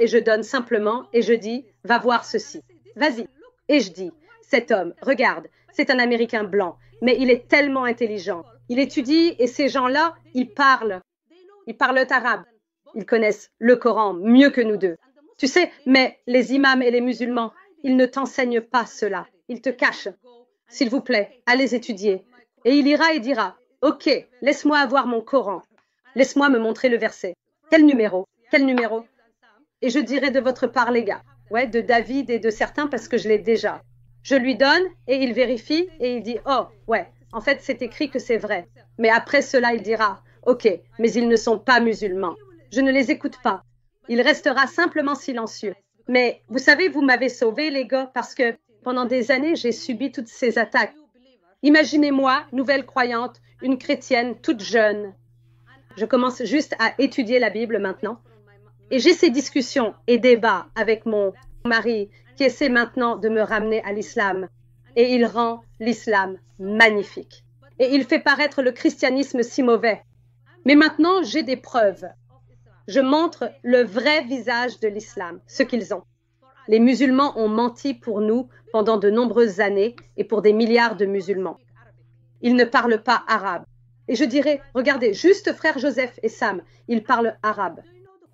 je donne simplement et je dis, va voir ceci. Vas-y. Et je dis, cet homme, regarde, c'est un Américain blanc, mais il est tellement intelligent. Il étudie et ces gens-là, ils parlent arabe. Ils connaissent le Coran mieux que nous deux. Tu sais, mais les imams et les musulmans, ils ne t'enseignent pas cela. Ils te cachent. S'il vous plaît, allez étudier. Et il ira et dira, ok, laisse-moi avoir mon Coran. Laisse-moi me montrer le verset. Quel numéro? Quel numéro? Et je dirai de votre part, les gars. Ouais, de David et de certains parce que je l'ai déjà. Je lui donne et il vérifie et il dit, oh, ouais, en fait, c'est écrit que c'est vrai. Mais après cela, il dira, ok, mais ils ne sont pas musulmans. Je ne les écoute pas. Il restera simplement silencieux. Mais vous savez, vous m'avez sauvé, les gars, parce que pendant des années, j'ai subi toutes ces attaques. Imaginez-moi, nouvelle croyante, une chrétienne toute jeune. Je commence juste à étudier la Bible maintenant. Et j'ai ces discussions et débats avec mon mari qui essaie maintenant de me ramener à l'islam. Et il rend l'islam magnifique. Et il fait paraître le christianisme si mauvais. Mais maintenant, j'ai des preuves. Je montre le vrai visage de l'islam, ce qu'ils ont. Les musulmans ont menti pour nous pendant de nombreuses années et pour des milliards de musulmans. Ils ne parlent pas arabe. Et je dirais, regardez, juste frère Joseph et Sam, ils parlent arabe.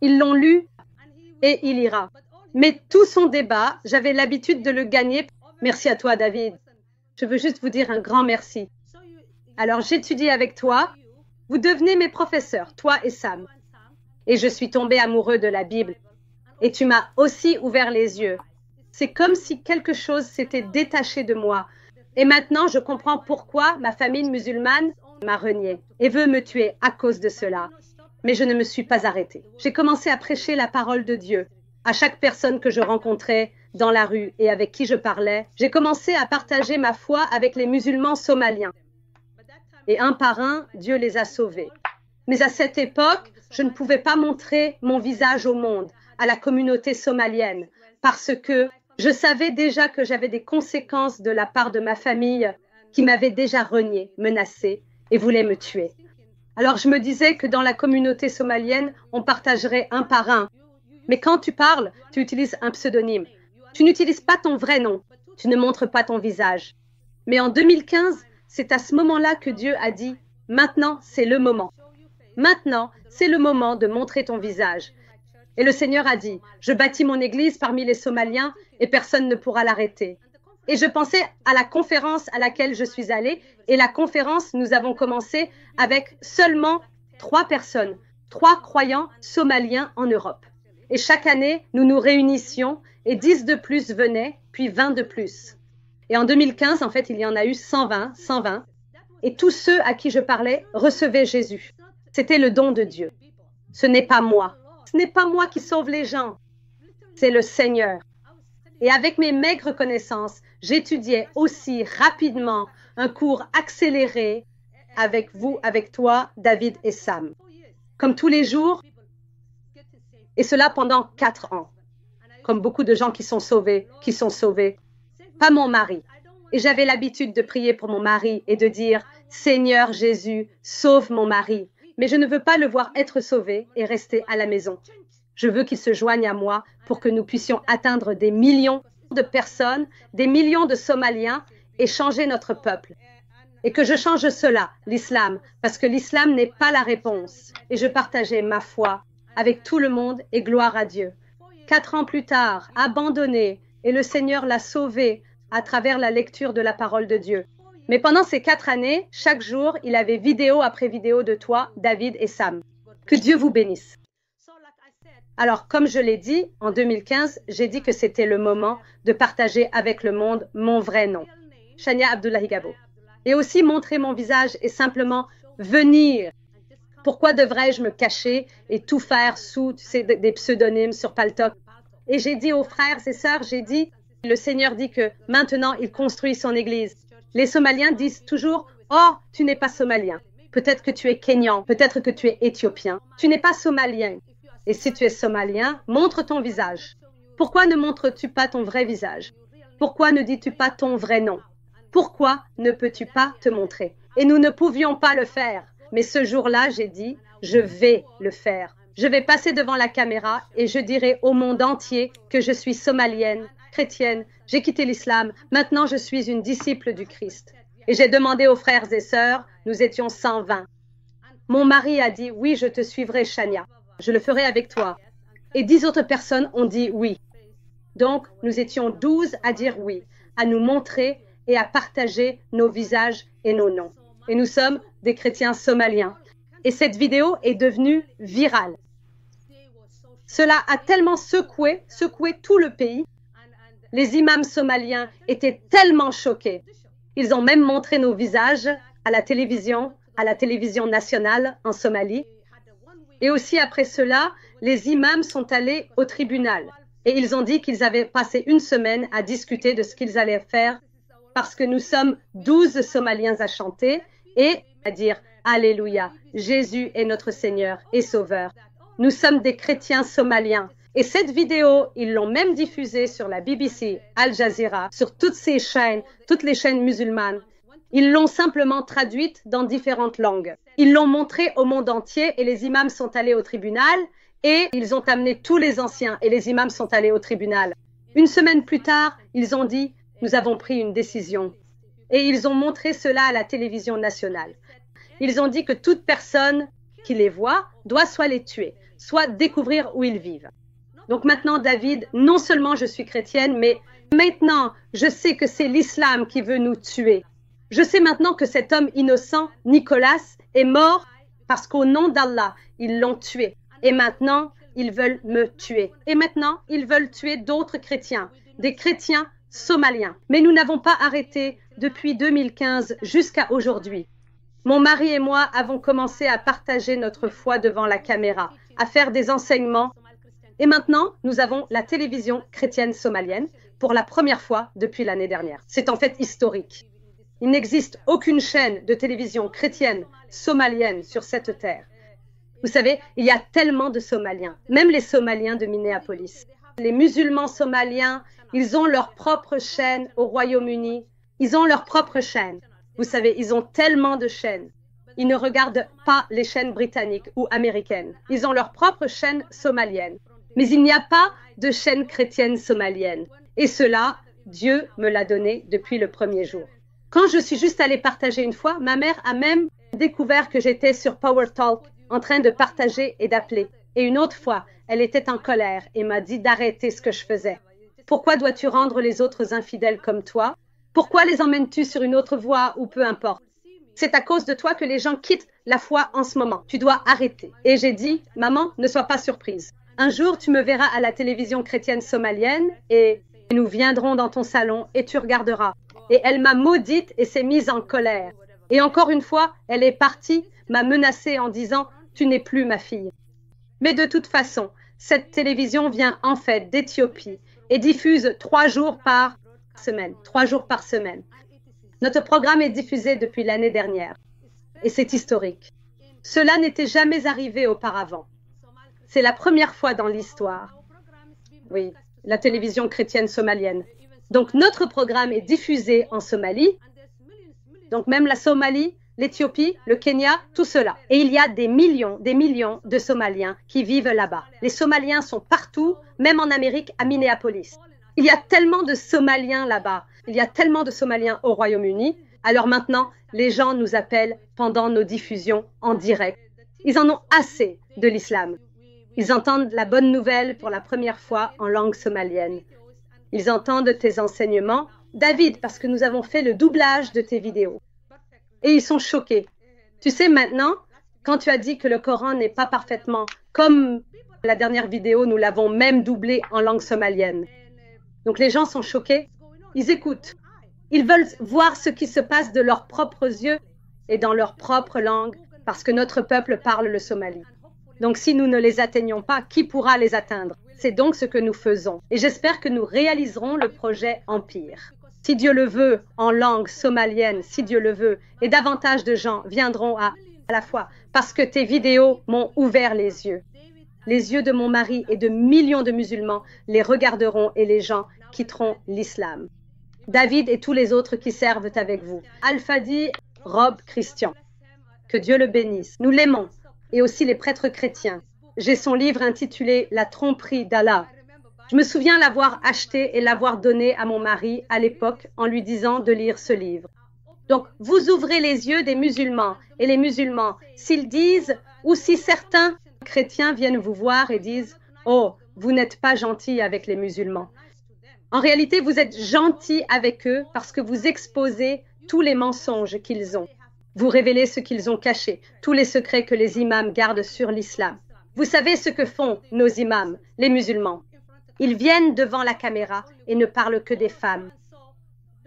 Ils l'ont lu et il ira. Mais tout son débat, j'avais l'habitude de le gagner. Merci à toi, David. Je veux juste vous dire un grand merci. Alors, j'étudie avec toi. Vous devenez mes professeurs, toi et Sam. Et je suis tombée amoureux de la Bible. Et tu m'as aussi ouvert les yeux. C'est comme si quelque chose s'était détaché de moi. Et maintenant, je comprends pourquoi ma famille musulmane m'a renié et veut me tuer à cause de cela. Mais je ne me suis pas arrêtée. J'ai commencé à prêcher la parole de Dieu à chaque personne que je rencontrais dans la rue et avec qui je parlais. J'ai commencé à partager ma foi avec les musulmans somaliens. Et un par un, Dieu les a sauvés. Mais à cette époque, je ne pouvais pas montrer mon visage au monde, à la communauté somalienne, parce que je savais déjà que j'avais des conséquences de la part de ma famille qui m'avait déjà renié, menacé et voulait me tuer. Alors je me disais que dans la communauté somalienne, on partagerait un par un. Mais quand tu parles, tu utilises un pseudonyme. Tu n'utilises pas ton vrai nom. Tu ne montres pas ton visage. Mais en 2015, c'est à ce moment-là que Dieu a dit « Maintenant, c'est le moment. Maintenant, c'est le moment de montrer ton visage. » Et le Seigneur a dit « Je bâtis mon église parmi les Somaliens et personne ne pourra l'arrêter. » Et je pensais à la conférence à laquelle je suis allée. Et la conférence, nous avons commencé avec seulement 3 personnes, 3 croyants somaliens en Europe. Et chaque année, nous nous réunissions et 10 de plus venaient, puis 20 de plus. Et en 2015, en fait, il y en a eu 120. Et tous ceux à qui je parlais recevaient Jésus. C'était le don de Dieu. Ce n'est pas moi. Ce n'est pas moi qui sauve les gens. C'est le Seigneur. Et avec mes maigres connaissances, j'étudiais aussi rapidement un cours accéléré avec vous, avec toi, David et Sam. Comme tous les jours, et cela pendant 4 ans. Comme beaucoup de gens qui sont sauvés. Pas mon mari. Et j'avais l'habitude de prier pour mon mari et de dire « Seigneur Jésus, sauve mon mari ». Mais je ne veux pas le voir être sauvé et rester à la maison. Je veux qu'il se joigne à moi pour que nous puissions atteindre des millions de personnes, des millions de Somaliens et changer notre peuple. Et que je change cela, l'islam, parce que l'islam n'est pas la réponse. Et je partageais ma foi avec tout le monde et gloire à Dieu. 4 ans plus tard, abandonné, et le Seigneur l'a sauvé à travers la lecture de la parole de Dieu. Mais pendant ces 4 années, chaque jour, il avait vidéo après vidéo de toi, David et Sam. Que Dieu vous bénisse. Alors, comme je l'ai dit, en 2015, j'ai dit que c'était le moment de partager avec le monde mon vrai nom, Chania Abdullahi Gabo. Et aussi montrer mon visage et simplement venir. Pourquoi devrais-je me cacher et tout faire sous des pseudonymes sur Paltalk? Et j'ai dit aux frères et sœurs, le Seigneur dit que maintenant il construit son église. Les Somaliens disent toujours, oh, tu n'es pas Somalien. Peut-être que tu es Kenyan, peut-être que tu es Éthiopien. Tu n'es pas Somalien. Et si tu es Somalien, montre ton visage. Pourquoi ne montres-tu pas ton vrai visage? Pourquoi ne dis-tu pas ton vrai nom? Pourquoi ne peux-tu pas te montrer? Et nous ne pouvions pas le faire. Mais ce jour-là, j'ai dit, je vais le faire. Je vais passer devant la caméra et je dirai au monde entier que je suis somalienne, chrétienne, j'ai quitté l'islam, maintenant je suis une disciple du Christ. Et j'ai demandé aux frères et sœurs, nous étions 120. Mon mari a dit, oui, je te suivrai, Chania. Je le ferai avec toi. Et 10 autres personnes ont dit oui. Donc, nous étions 12 à dire oui, à nous montrer et à partager nos visages et nos noms. Et nous sommes des chrétiens somaliens. Et cette vidéo est devenue virale. Cela a tellement secoué tout le pays. Les imams somaliens étaient tellement choqués. Ils ont même montré nos visages à la télévision nationale en Somalie. Et aussi après cela, les imams sont allés au tribunal. Et ils ont dit qu'ils avaient passé une semaine à discuter de ce qu'ils allaient faire parce que nous sommes 12 Somaliens à chanter et à dire « Alléluia, Jésus est notre Seigneur et Sauveur ». Nous sommes des chrétiens somaliens. Et cette vidéo, ils l'ont même diffusée sur la BBC, Al Jazeera, sur toutes ces chaînes, toutes les chaînes musulmanes. Ils l'ont simplement traduite dans différentes langues. Ils l'ont montrée au monde entier et les imams sont allés au tribunal et ils ont amené tous les anciens et les imams sont allés au tribunal. Une semaine plus tard, ils ont dit « Nous avons pris une décision ». Et ils ont montré cela à la télévision nationale. Ils ont dit que toute personne qui les voit doit soit les tuer, soit découvrir où ils vivent. Donc maintenant, David, non seulement je suis chrétienne, mais maintenant, je sais que c'est l'islam qui veut nous tuer. Je sais maintenant que cet homme innocent, Nicolas, est mort parce qu'au nom d'Allah, ils l'ont tué. Et maintenant, ils veulent me tuer. Et maintenant, ils veulent tuer d'autres chrétiens, des chrétiens somaliens. Mais nous n'avons pas arrêté depuis 2015 jusqu'à aujourd'hui. Mon mari et moi avons commencé à partager notre foi devant la caméra, à faire des enseignements. Et maintenant, nous avons la télévision chrétienne somalienne pour la première fois depuis l'année dernière. C'est en fait historique. Il n'existe aucune chaîne de télévision chrétienne somalienne sur cette terre. Vous savez, il y a tellement de Somaliens, même les Somaliens de Minneapolis. Les musulmans somaliens, ils ont leur propre chaîne au Royaume-Uni. Ils ont leur propre chaîne. Vous savez, ils ont tellement de chaînes. Ils ne regardent pas les chaînes britanniques ou américaines. Ils ont leur propre chaîne somalienne. Mais il n'y a pas de chaîne chrétienne somalienne. Et cela, Dieu me l'a donné depuis le premier jour. Quand je suis juste allée partager une fois, ma mère a même découvert que j'étais sur Power Talk en train de partager et d'appeler. Et une autre fois, elle était en colère et m'a dit d'arrêter ce que je faisais. Pourquoi dois-tu rendre les autres infidèles comme toi? Pourquoi les emmènes-tu sur une autre voie ou peu importe? C'est à cause de toi que les gens quittent la foi en ce moment. Tu dois arrêter. Et j'ai dit, maman, ne sois pas surprise. Un jour, tu me verras à la télévision chrétienne somalienne et nous viendrons dans ton salon et tu regarderas. Et elle m'a maudite et s'est mise en colère. Et encore une fois, elle est partie, m'a menacée en disant, tu n'es plus ma fille. Mais de toute façon, cette télévision vient en fait d'Éthiopie et diffuse 3 jours par semaine. 3 jours par semaine. Notre programme est diffusé depuis l'année dernière. Et c'est historique. Cela n'était jamais arrivé auparavant. C'est la première fois dans l'histoire. Oui, la télévision chrétienne somalienne. Donc notre programme est diffusé en Somalie. Donc même la Somalie, l'Éthiopie, le Kenya, tout cela. Et il y a des millions de Somaliens qui vivent là-bas. Les Somaliens sont partout, même en Amérique, à Minneapolis. Il y a tellement de Somaliens là-bas. Il y a tellement de Somaliens au Royaume-Uni. Alors maintenant, les gens nous appellent pendant nos diffusions en direct. Ils en ont assez de l'islam. Ils entendent la bonne nouvelle pour la première fois en langue somalienne. Ils entendent tes enseignements, David, parce que nous avons fait le doublage de tes vidéos. Et ils sont choqués. Tu sais maintenant, quand tu as dit que le Coran n'est pas parfaitement comme la dernière vidéo, nous l'avons même doublé en langue somalienne. Donc les gens sont choqués, ils écoutent. Ils veulent voir ce qui se passe de leurs propres yeux et dans leur propre langue, parce que notre peuple parle le somali. Donc si nous ne les atteignons pas, qui pourra les atteindre? C'est donc ce que nous faisons. Et j'espère que nous réaliserons le projet Empire. Si Dieu le veut, en langue somalienne, si Dieu le veut, et davantage de gens viendront à la foi, parce que tes vidéos m'ont ouvert les yeux. Les yeux de mon mari et de millions de musulmans les regarderont et les gens quitteront l'islam. David et tous les autres qui servent avec vous. Al-Fadi, Rob, Christian. Que Dieu le bénisse. Nous l'aimons. Et aussi les prêtres chrétiens. J'ai son livre intitulé « La tromperie d'Allah ». Je me souviens l'avoir acheté et l'avoir donné à mon mari à l'époque en lui disant de lire ce livre. Donc, vous ouvrez les yeux des musulmans. Et les musulmans, s'ils disent, ou si certains chrétiens viennent vous voir et disent « Oh, vous n'êtes pas gentil avec les musulmans ». En réalité, vous êtes gentil avec eux parce que vous exposez tous les mensonges qu'ils ont. Vous révélez ce qu'ils ont caché, tous les secrets que les imams gardent sur l'islam. Vous savez ce que font nos imams, les musulmans. Ils viennent devant la caméra et ne parlent que des femmes.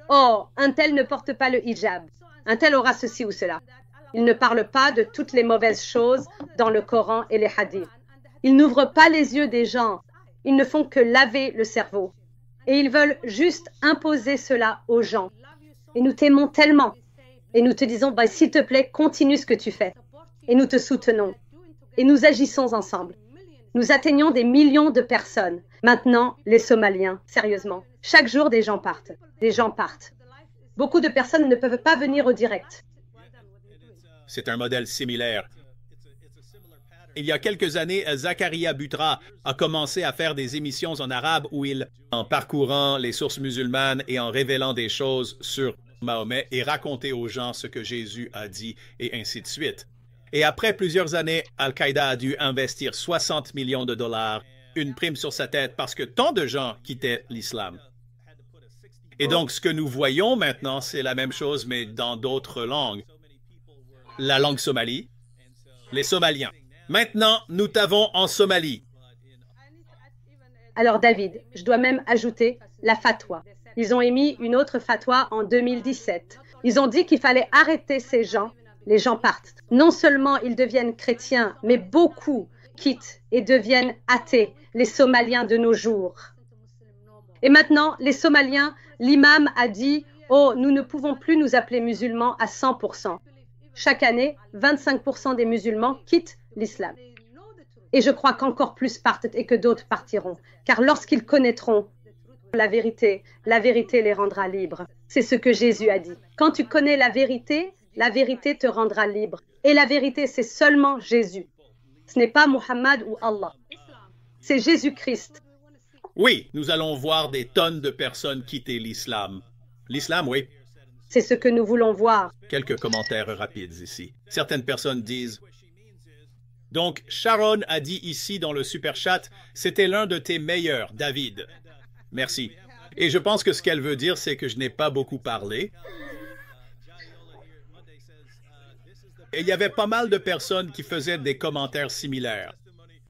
Oh, un tel ne porte pas le hijab. Un tel aura ceci ou cela. Ils ne parlent pas de toutes les mauvaises choses dans le Coran et les hadiths. Ils n'ouvrent pas les yeux des gens. Ils ne font que laver le cerveau. Et ils veulent juste imposer cela aux gens. Et nous t'aimons tellement. Et nous te disons, bah, s'il te plaît, continue ce que tu fais. Et nous te soutenons. Et nous agissons ensemble. Nous atteignons des millions de personnes. Maintenant, les Somaliens, sérieusement. Chaque jour, des gens partent. Des gens partent. Beaucoup de personnes ne peuvent pas venir au direct. C'est un modèle similaire. Il y a quelques années, Zakaria Butra a commencé à faire des émissions en arabe où il, en parcourant les sources musulmanes et en révélant des choses sur Mahomet, et racontait aux gens ce que Jésus a dit et ainsi de suite. Et après plusieurs années, Al-Qaïda a dû investir 60 millions de dollars, une prime sur sa tête parce que tant de gens quittaient l'islam. Et donc, ce que nous voyons maintenant, c'est la même chose, mais dans d'autres langues. La langue somalie, les Somaliens. Maintenant, nous t'avons en Somalie. Alors David, je dois même ajouter la fatwa. Ils ont émis une autre fatwa en 2017. Ils ont dit qu'il fallait arrêter ces gens. Les gens partent. Non seulement ils deviennent chrétiens, mais beaucoup quittent et deviennent athées, les Somaliens de nos jours. Et maintenant, les Somaliens, l'imam a dit « Oh, nous ne pouvons plus nous appeler musulmans à 100%. » Chaque année, 25% des musulmans quittent l'islam. Et je crois qu'encore plus partent et que d'autres partiront. Car lorsqu'ils connaîtront la vérité les rendra libres. C'est ce que Jésus a dit. Quand tu connais la vérité te rendra libre. Et la vérité, c'est seulement Jésus. Ce n'est pas Muhammad ou Allah. C'est Jésus-Christ. Oui, nous allons voir des tonnes de personnes quitter l'islam. L'islam, oui. C'est ce que nous voulons voir. Quelques commentaires rapides ici. Certaines personnes disent... Donc, Sharon a dit ici dans le super chat, c'était l'un de tes meilleurs, David. Merci. Et je pense que ce qu'elle veut dire, c'est que je n'ai pas beaucoup parlé. Et il y avait pas mal de personnes qui faisaient des commentaires similaires.